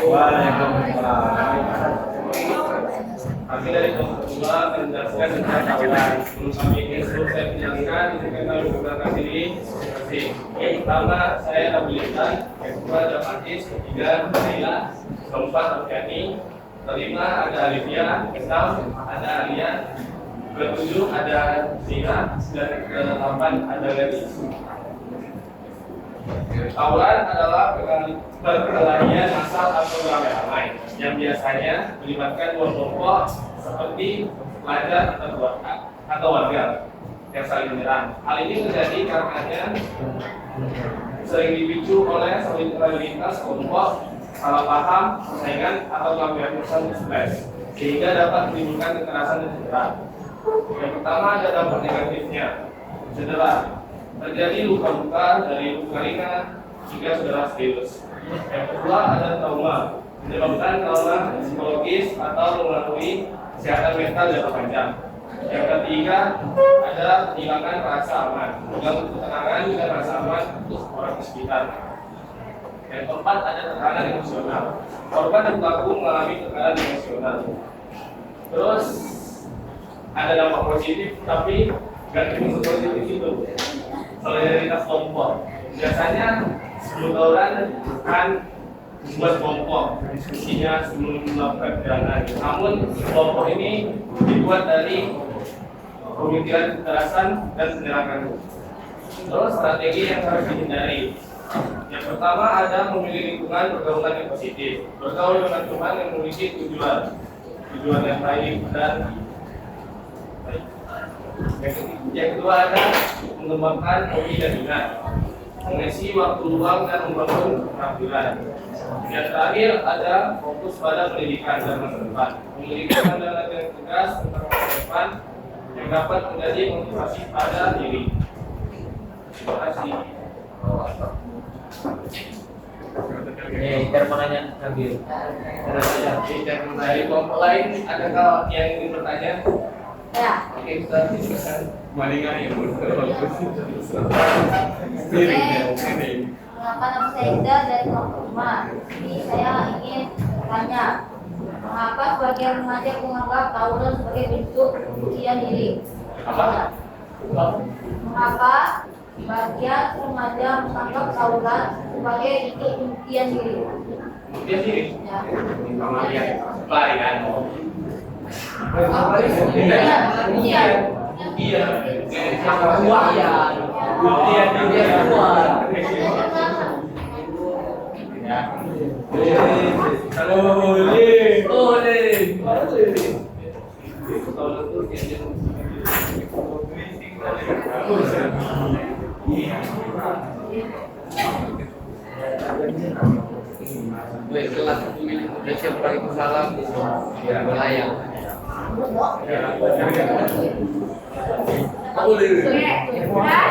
Kami dari kelompok 2 akan menjelaskan tentang awal. Sebelum kami ingin saya menjelaskan, kita menggunakan diri. Yang pertama saya Abilita, yang kedua ada Fatis, ketiga Naila, keempat Alfiani, kelima ada Alivia, keenam ada Alia, ketujuh ada Zina, dan ke-8 ada Leli. Tawuran adalah perkelahian massal atau ramai-ramai yang biasanya melibatkan dua kelompok seperti pelajar atau warga yang saling menyerang. Hal ini terjadi karena sering dipicu oleh solidaritas kelompok, salah paham, persaingan atau gangguan stres sehingga dapat menimbulkan kekerasan dan cedera. Yang pertama ada dampak negatifnya, cedera. Terjadi luka-luka dari luka ringan hingga cedera serius. Yang kedua ada trauma, menyebabkan trauma psikologis atau melalui kesehatan mental jangka panjang. Yang ketiga ada kehilangan rasa aman, mengganggu ketenangan dan rasa aman untuk orang di sekitar. Yang keempat ada tekanan emosional, korban dan pelaku mengalami tekanan emosional. Terus ada dampak positif tapi nggak cuma positif itu. Solidaritas kelompok. Biasanya 10 tawuran akan membuat kelompok diskusinya sebelum melakukan perjalanan. Namun kelompok ini dibuat dari pemikiran kekerasan dan penyerangan. Terus strategi yang harus dihindari. Yang pertama ada memilih lingkungan pergaulan yang positif. Bergaul dengan teman yang memiliki tujuan yang baik dan baik. Yang kedua ada mengembangkan hobi dan minat, mengisi waktu luang dan membangun keterampilan. Yang terakhir ada fokus pada pendidikan dan masa depan, memiliki pandangan yang tegas tentang masa depan yang dapat menjadi motivasi pada diri. Terima kasih. Termananya ambil. Dari kelompok lain adakah yang ingin bertanya? Ya. Oke, kita silakan. Malingan yang bagus. Sendiri ya, ini. nama saya Ida dari kelompok 5. Jadi saya ingin tanya, mengapa sebagian remaja menganggap tawuran sebagai bentuk pembuktian diri? Mengapa sebagian remaja menganggap tawuran sebagai bentuk pembuktian diri? Dia sih. Ya. Sama dia pelarian. Iya. Iya. Gue kelas pemilih Indonesia Waalaikumsalam wilayah. Oke, udah?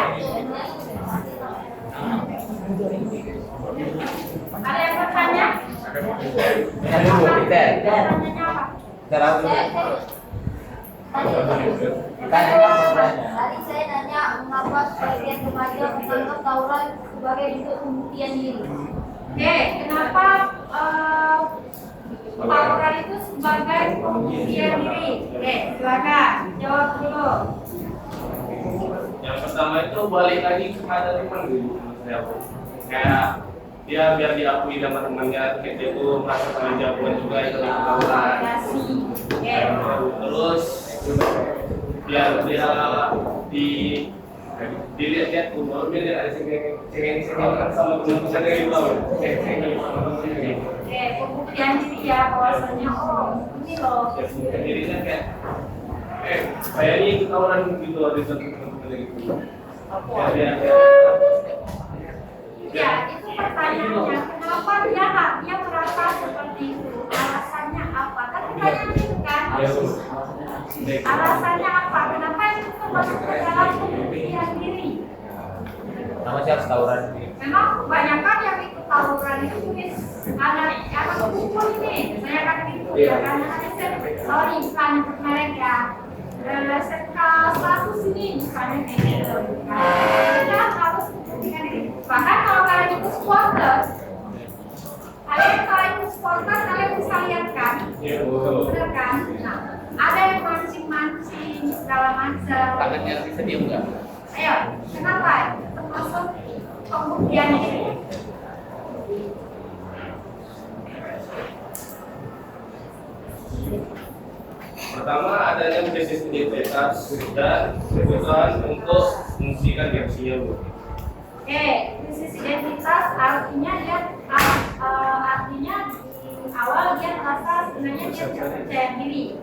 Ada yang bertanya? Pertanyaannya apa? Tadi saya nanya mengapa sebagian remaja menganggap tawuran sebagai bentuk pembuktian diri. Oke, kenapa tawuran itu sebagai pembuktian diri? Oke, silakan jawab dulu. Yang pertama itu balik lagi kepada teman dulu saya. Kayak dia biar diakui sama temannya, kayak dia tuh merasa tanggung jawab juga itu tawuran. Oke. Terus biar dia dilihat-lihat umur dia ada cengeng sama teman-teman gitu. Oke, pembuktian diri ya bahwasanya ini loh. Dirinya kayak saya ini ikut tawuran gitu ada satu teman-teman gitu. Ya, itu pertanyaannya. Kenapa dia merasa seperti itu? Alasannya apa? Kan pertanyaan itu kan. Alasannya apa? Kenapa itu termasuk ke dalam pembuktian diri? Nama siapa tawuran? Memang kebanyakan yang ikut tawuran itu anak kumpul ini, saya kan gitu ya kan. Sorry, bukan untuk merek ya. Serta status ini misalnya kayak gitu. Kita harus membuktikan diri. Bahkan kalau kalian ikut supporter, kalian bisa lihat kan, bener kan? Nah, ada yang mancing-mancing segala macam. Tangannya bisa diem nggak? Ayo, kenapa? Termasuk pembuktian diri. Pertama adanya krisis identitas dan kebutuhan untuk mengungsikan reaksinya bu. Oke, krisis identitas artinya di awal dia merasa sebenarnya dia tidak percaya diri.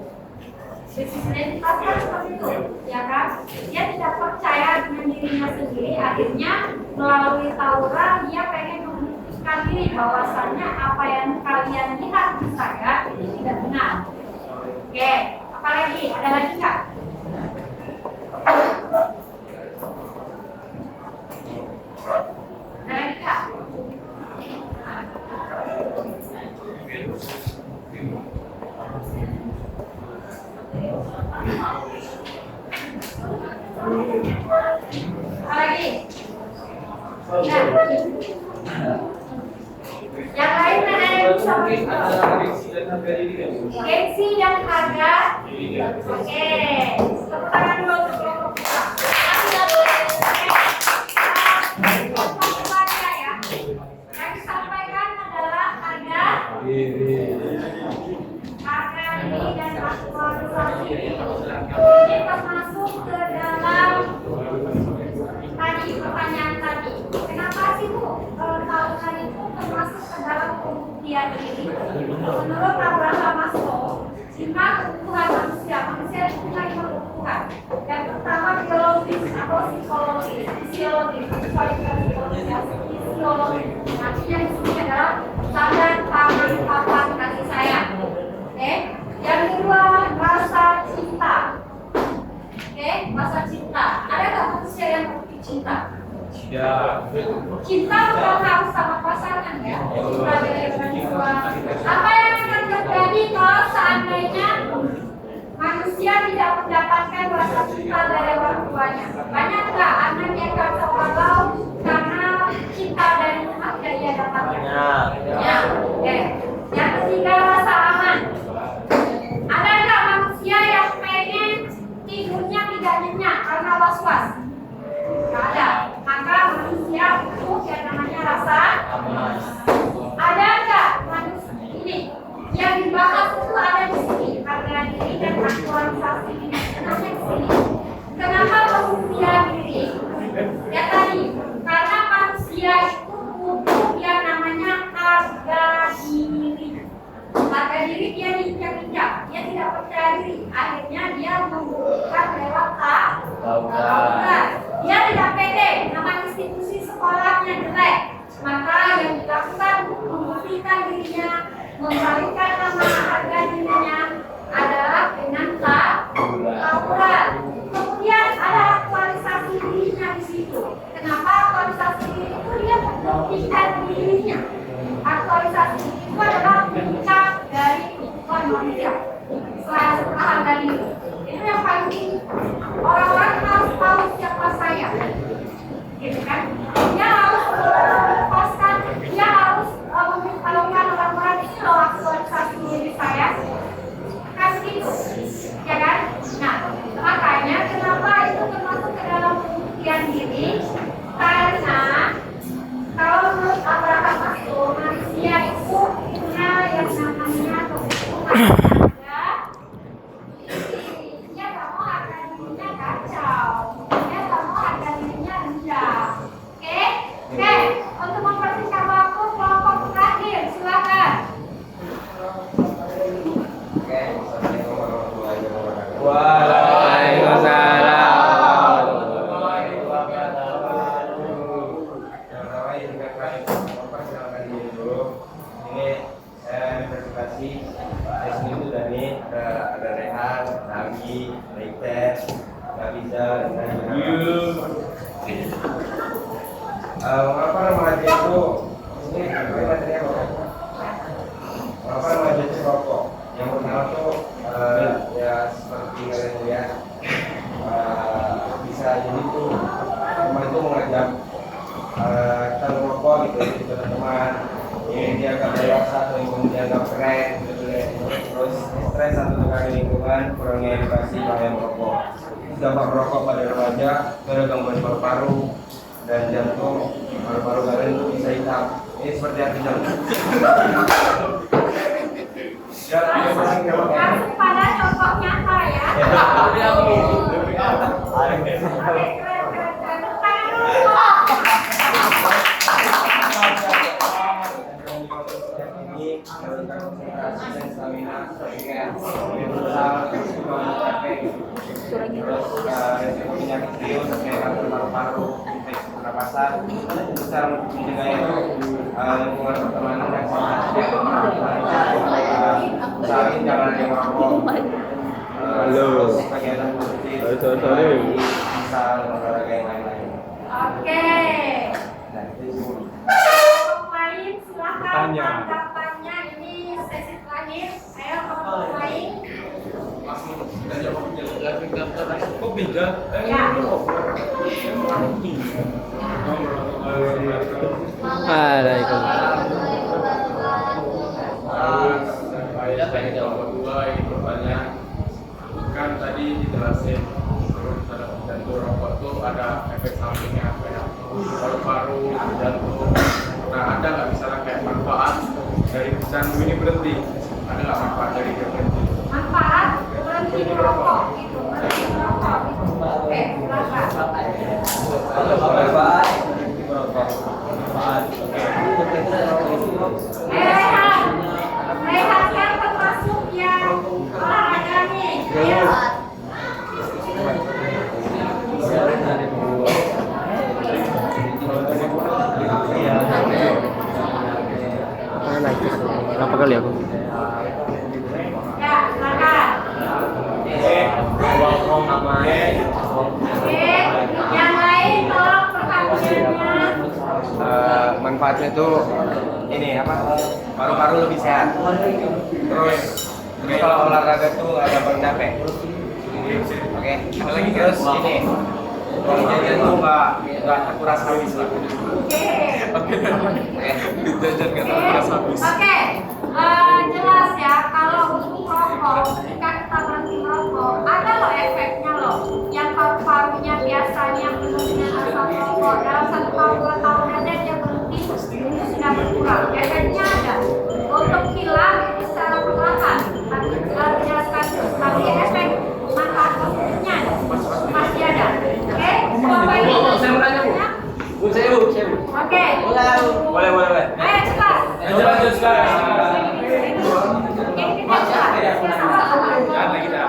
Krisis identitas kan seperti itu, ya kan? Dia tidak percaya dengan dirinya sendiri, akhirnya melalui tawuran dia pengen membuktikan diri bahwasannya apa yang kalian lihat di saya itu tidak benar. Oke, apalagi? Ada lagi nggak? Ada lagi nggak? Apa lagi? Ya. Yang lain ada yang bisa gengsi dan harga. Oke, tepuk tangan dulu untuk kelompok kita. Yang disampaikan adalah harga diri dan aktualisasi. Ini termasuk ke dalam tadi pertanyaan tadi. Kenapa sih Bu tawuran itu termasuk ke dalam pembuktian diri? Menurut Abraham Maslow, 5 kebutuhan manusia itu punya 5 kebutuhan. Yang pertama biologis atau psikologis, fisiologis, fisiologis. Artinya di sini adalah tangan, tangan, papan, kasih sayang. Oke. Yang kedua rasa cinta. Oke, rasa cinta. Ada nggak manusia yang memiliki cinta? Ya. Cinta bukan harus sama pasangan ya. Cinta dengan jiwa. Apa yang akan terjadi kalau seandainya manusia tidak mendapatkan rasa cinta dari orang tuanya? Banyak nggak anak yang kacau balau karena cinta dari banyak. Ya, oke. Yang ketiga, rasa aman. Ada nggak manusia yang pengen tidurnya tidak nyenyak karena was-was? Nggak ada. Maka manusia butuh yang namanya rasa aman. Ada nggak manusia ini yang dibahas itu ada di sini, harga diri dan aktualisasi ini. Kenapa di sini? Kenapa manusia diri? Ya tadi, karena manusia itu butuh yang namanya harga diri. Harga diri dia diinjak-injak, dia tidak percaya diri. Akhirnya dia membuktikan lewat tawuran. Dia tidak pede, nama institusi sekolahnya jelek. Maka yang dilakukan untuk membuktikan dirinya, membalikkan nama harga dirinya adalah dengan tawuran. Kemudian ada aktualisasi dirinya di situ. Kenapa aktualisasi diri itu? Dia membuktikan dirinya. Aktualisasi diri itu adalah puncak dari kehidupan manusia. Setelah harga diri itu yang paling tinggi. Orang-orang harus tahu siapa saya, gitu kan? Dia harus melepaskan, dia harus memberitahukan orang-orang ini loh aktualisasi diri saya. Kan gitu, ya kan? Nah, makanya kenapa itu termasuk ke dalam pembuktian diri? Karena kalau menurut Abraham Maslow, manusia itu punya yang namanya kebutuhan harga diri. Dia nggak mau harga dirinya kacau, dia nggak mau harga dirinya rendah. Oke, oke. Untuk mempersingkat waktu, kelompok terakhir, silakan. Ada Rehan, Nagi, Reiter, Nabisa, dan mengapa remaja itu ini materinya mengapa remaja itu rokok? Yang pertama tuh ya seperti kalian lihat bisa jadi tuh teman itu mengajak kita merokok gitu jadi teman-teman ini dia agak dewasa atau yang dianggap keren gitu deh. Terus stres atau terkait lingkungan kurangnya edukasi bahaya merokok. Dampak merokok pada remaja ada gangguan paru-paru dan jantung, paru-paru kalian itu bisa hitam. Ini seperti artinya. Langsung pada contoh nyata ya. Penyakit serius kayak kanker paru-paru, infeksi pernapasan. Cara mencegahnya itu lingkungan pertemanan yang sehat. Usahain jangan ada yang merokok. Terus kegiatan positif. Bisa olahraga yang lain-lain. Oke. Nah, itu Kelompok lain silakan Tanya. tanggapannya, ini sesi terakhir. Ayo kelompok lain. kok beda? Ya. Ada itu. Saya kelompok 2 ini pertanyaan kan tadi dijelasin pada jantung rokok tuh ada efek sampingnya kayak paru-paru, jantung. Nah ada nggak misalnya kayak manfaat dari candu ini berhenti? Ada nggak manfaat dari dia berhenti? Manfaat berhenti merokok gitu, berhenti merokok gitu. Oke, silakan. Rehat kan termasuk yang olahraga nih. Ayo. Apa kali aku? Ya, silakan. Oke, yang lain tolong pertanyaannya. Manfaatnya itu ini apa? Paru-paru lebih sehat. Terus kalau olahraga tuh nggak gampang capek. Oke, ada lagi terus ini. Kalau jajan tuh nggak kuras habis lah. Oke. Oke. duit jajan nggak terbatas habis. Oke, jelas ya kalau untuk rokok, ketika kita berhenti merokok, ada loh efeknya loh. Yang paru-parunya biasanya penuh dengan asap rokok dalam 1 tahun 2 tahun aja dia berhenti itu sudah berkurang. Efeknya ada. Untuk hilang itu secara perlahan, tapi tidak sekaligus. Tapi efek manfaat positifnya masih ada. Oke, Bapak Ibu. Saya mau nanya, Bu. Bu. Oke. Boleh. Ayo cepat. Lanjut sekarang. Ini kita cepat. Ya, sama-sama. Kita.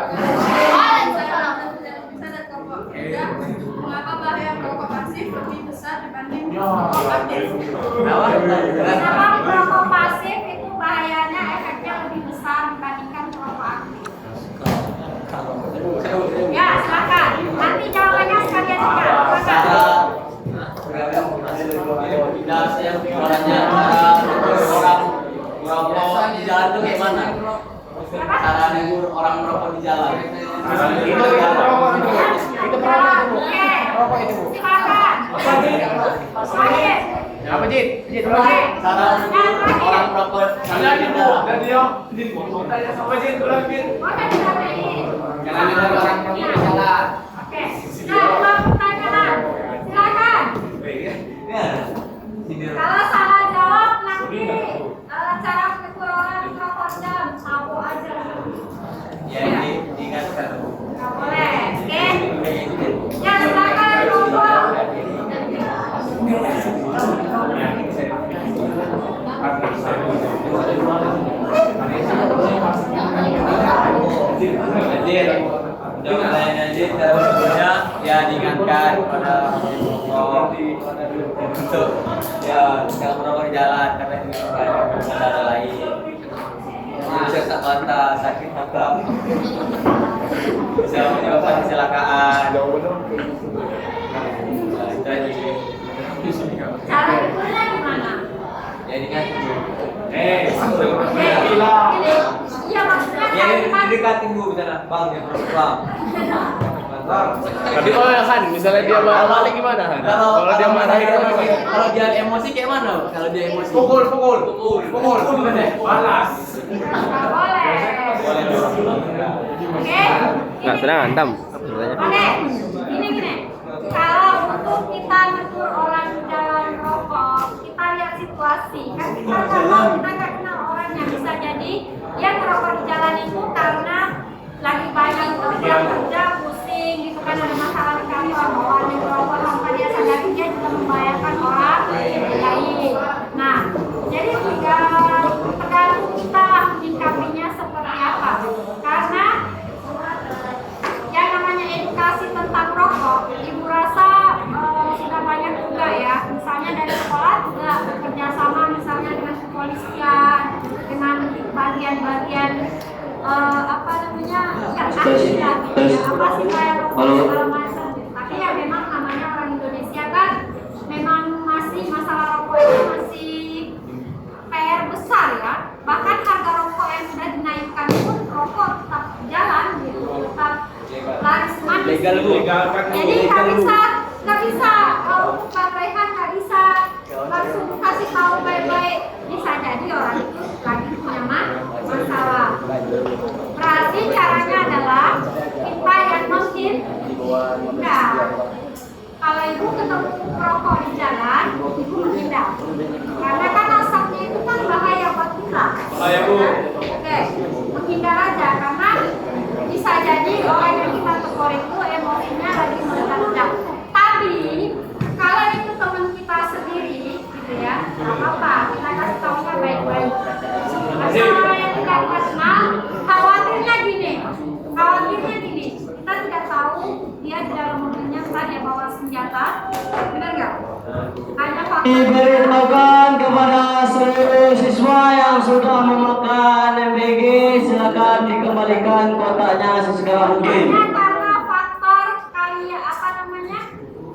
Mengapa bahaya merokok pasif lebih besar dibanding merokok aktif? Kenapa merokok pasif itu bahayanya efeknya lebih besar dibandingkan merokok aktif? Ya, silakan. Nanti jawabannya sekalian juga. Silakan. Orang merokok di jalan tuh kayak mana? Cara negur orang merokok di jalan. Oke. Silakan. Oke. Apa Jit? Oke. Cara negur orang merokok di jalan. Sama Jin, ulang Jin. Oke, disampaikan. Jangan negur orang merokok di jalan. Oke. Nah, dua pertanyaan. Silakan. Kalau salah jawab nanti cara menegur orang merokok jam apa aja. Ya diingatkan. Nggak boleh. Oke. Ya, silakan ngobrol. Jangan lain aja cara berguna ya diingatkan pada merokok untuk ya jangan merokok di jalan karena ini ada lain bisa tak mata sakit mata bisa menyebabkan kecelakaan. Cara negurnya gimana? Ya diingatkan. Iya, maksudnya Ya kalimat didekatin Bu misalnya bang ya bang. Tapi kalau ya Han, misalnya dia balik gimana Han? Kalau dia marahin gimana? Kalau dia emosi kayak mana? Kalau dia emosi Pukul. balas. nggak boleh. Oke. Nggak sedang antam. Oke. Gini. Kalau untuk kita negur orang di jalan rokok, kita lihat situasi. Kan kita nggak tahu, kita nggak kenal orangnya. Bisa jadi dia merokok di jalan itu karena lagi banyak kerja pusing gitu kan, ada masalah di kantor, bawaannya merokok tanpa dia sadari dia juga membahayakan orang lain. Nah, jadi tergantung kita menyikapinya seperti apa. Karena yang namanya edukasi tentang rokok, ibu rasa sudah banyak juga ya. Misalnya dari sekolah juga bekerja sama misalnya dengan kepolisian, dengan bagian-bagian apa namanya apa sih kayak rokok segala macam. Tapi ya memang namanya orang Indonesia kan memang masih masalah rokok itu masih PR besar ya. Bahkan harga rokok yang sudah dinaikkan pun rokok tetap jalan gitu, tetap laris manis. Legalkan dulu. Jadi nggak bisa untuk babaikan nggak bisa langsung kasih tahu baik-baik. Bisa jadi orang itu lagi punya masalah. Berarti caranya adalah kita yang menghindar. Kalau ibu ketemu perokok di jalan, ibu menghindar. Karena kan asapnya itu kan bahaya buat kita. Bahaya, Bu. Oke, menghindar aja karena bisa jadi orang yang kita tegur itu emosinya lagi meledak-ledak. Tapi kalau itu teman kita sendiri, gitu ya, nggak apa-apa. Kita kasih tahunya baik-baik. Masalah yang tidak kita kenal, khawatirnya gini. Kita tidak tahu dia di dalam mobilnya entah dia bawa senjata, benar nggak? Hanya faktor. Diberitahukan kepada seluruh siswa yang sudah memakan MBG, silakan dikembalikan kotaknya sesegera mungkin. Hanya karena faktor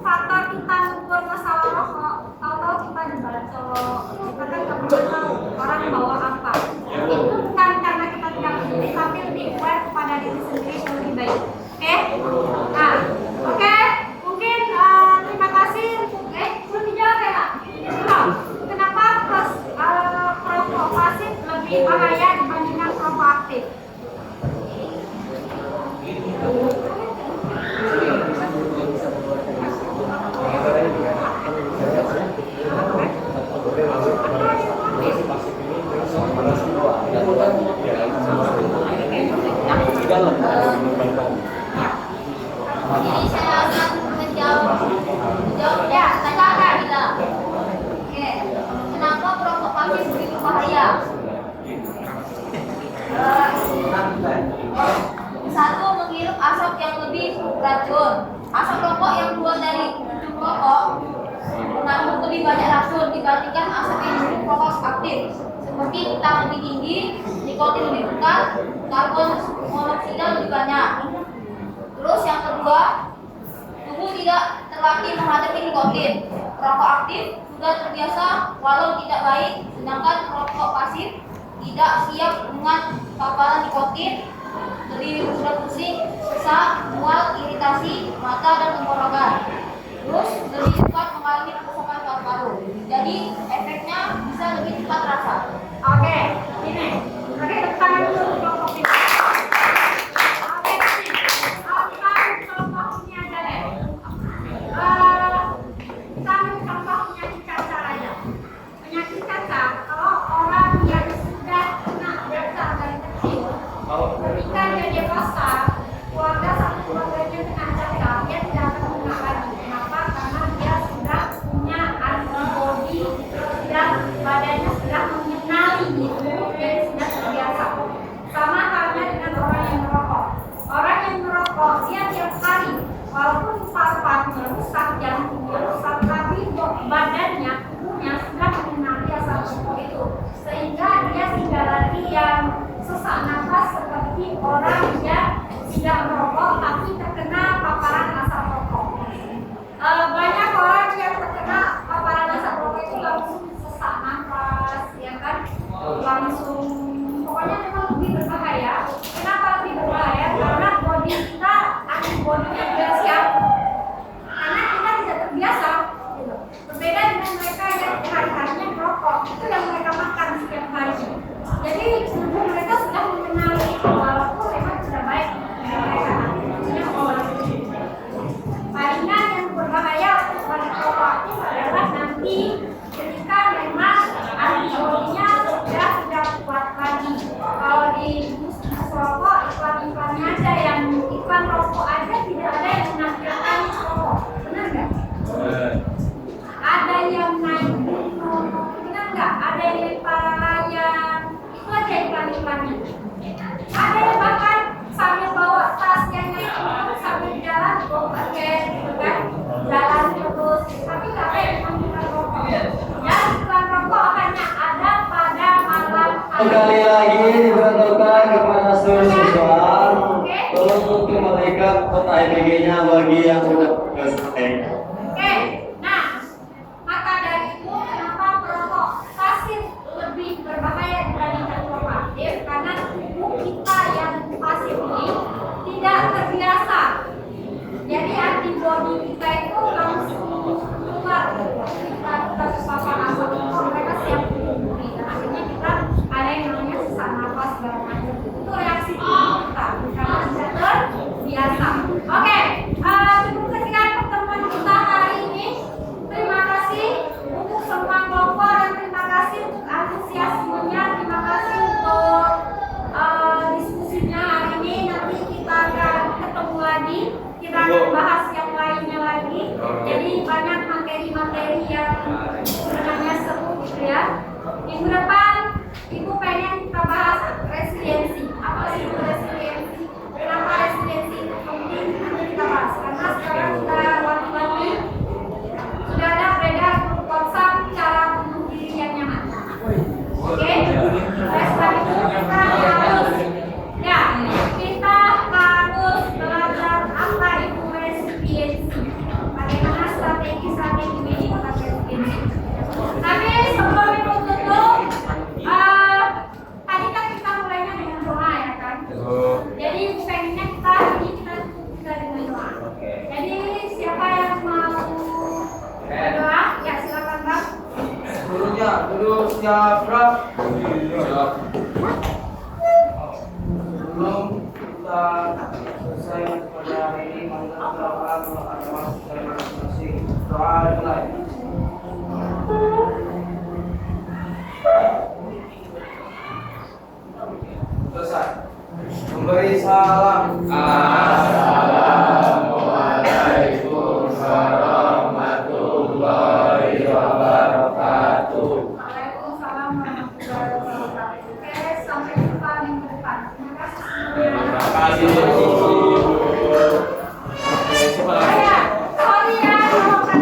faktor kita ngukur masalah rokok, tahu-tahu kita dibacok, kita kan nggak pernah tahu orang bawa apa. Itu bukan karena kita tidak peduli, tapi lebih aware kepada diri sendiri yang lebih baik. Oke? Nah, oke. Mungkin terima kasih. Belum dijawab ya? Belum. Kenapa lebih bahaya dibandingkan perokok aktif. Jadi saya akan menjawab ya, saya bilang. Oke, kenapa perokok pasif begitu bahaya? Satu, menghirup asap yang lebih racun. Asap rokok yang keluar dari ujung rokok mengandung lebih banyak racun dibandingkan asap yang dihirup rokok aktif. Seperti hitam lebih tinggi, nikotin lebih pekat, karbon monoksida lebih banyak. Terus yang kedua, tubuh tidak terlatih menghadapi nikotin. Rokok aktif sudah terbiasa walau tidak baik, sedangkan rokok pasif tidak siap dengan paparan nikotin, lebih mudah pusing, sesak, mual, iritasi, mata dan tenggorokan. Terus lebih cepat mengalami kerusakan paru-paru. Jadi efeknya bisa lebih cepat terasa. Oke, ini. Oke, depan dulu kelompok ini. Oke, sini. Sekarang kelompok ini aja deh. Kami contoh penyakit cacar aja. Penyakit cacar, kalau orang yang sudah kena cacar dari kecil, ketika dia dewasa, satu keluarganya kena cacar, dia tidak akan kena lagi. Kenapa? Karena dia sudah punya antibodi dan badannya sudah mengenali itu, dia sudah terbiasa. Sama halnya dengan orang yang merokok. Orang yang merokok, dia tiap hari, walaupun paru-parunya rusak, jantungnya rusak, tapi badannya, tubuhnya sudah mengenali asap rokok itu, sehingga dia tidak lagi yang sesak nafas seperti orang yang tidak merokok tapi terkena paparan asap rokok. Banyak orang yang terkena paparan asap rokok itu langsung sesak nafas, ya kan? Langsung, pokoknya memang lebih berbahaya. Kenapa lebih berbahaya? Karena bodi kita, antibodinya tidak siap. Karena kita tidak terbiasa. Gitu. Berbeda dengan mereka yang hari-harinya merokok, itu yang mereka makan setiap hari. Jadi tubuh mereka sudah mengenali itu, walaupun memang sudah baik mereka nantinya palingan yang berbahaya untuk perokok aktif adalah nanti ketika memang antibodinya sudah tidak kuat lagi. Kalau di bisnis rokok, iklan-iklannya aja yang iklan rokok aja tidak ada yang menampilkan rokok, benar nggak? Ada yang naik gunung, benar nggak? Ada yang lempar layang, itu aja iklan-iklannya. Ada yang bahkan sambil bawa tas yang naik gunung sambil jalan, pakai gitu kan, jalan terus, tapi nggak ada yang menampilkan rokok. Dan iklan rokok hanya ada pada malam hari. Sekali lagi diberitahukan kepada seluruh siswa, tolong kembalikan kota IPG-nya bagi yang sudah selesai. Oke, nah, maka dari itu kenapa perokok pasif lebih berbahaya dibandingkan perokok aktif? Karena tubuh kita yang pasif ini tidak terbiasa. Jadi antibodi kita itu langsung keluar. Kita terpapar asap itu mereka siap melindungi. Dan akhirnya kita ada yang namanya sesak nafas segala macam. Itu reaksi tubuh kita karena tidak terbiasa. Oke, cukup sekian pertemuan kita Sebelum kita selesai pada hari ini, mari kita doakan agama kita masing-masing. Doa mulai. Selesai. Memberi salam. Assalamualaikum warahmatullahi wabarakatuh. Waalaikumsalam warahmatullahi wabarakatuh. Oke, sampai jumpa minggu depan. Terima kasih. Terima kasih.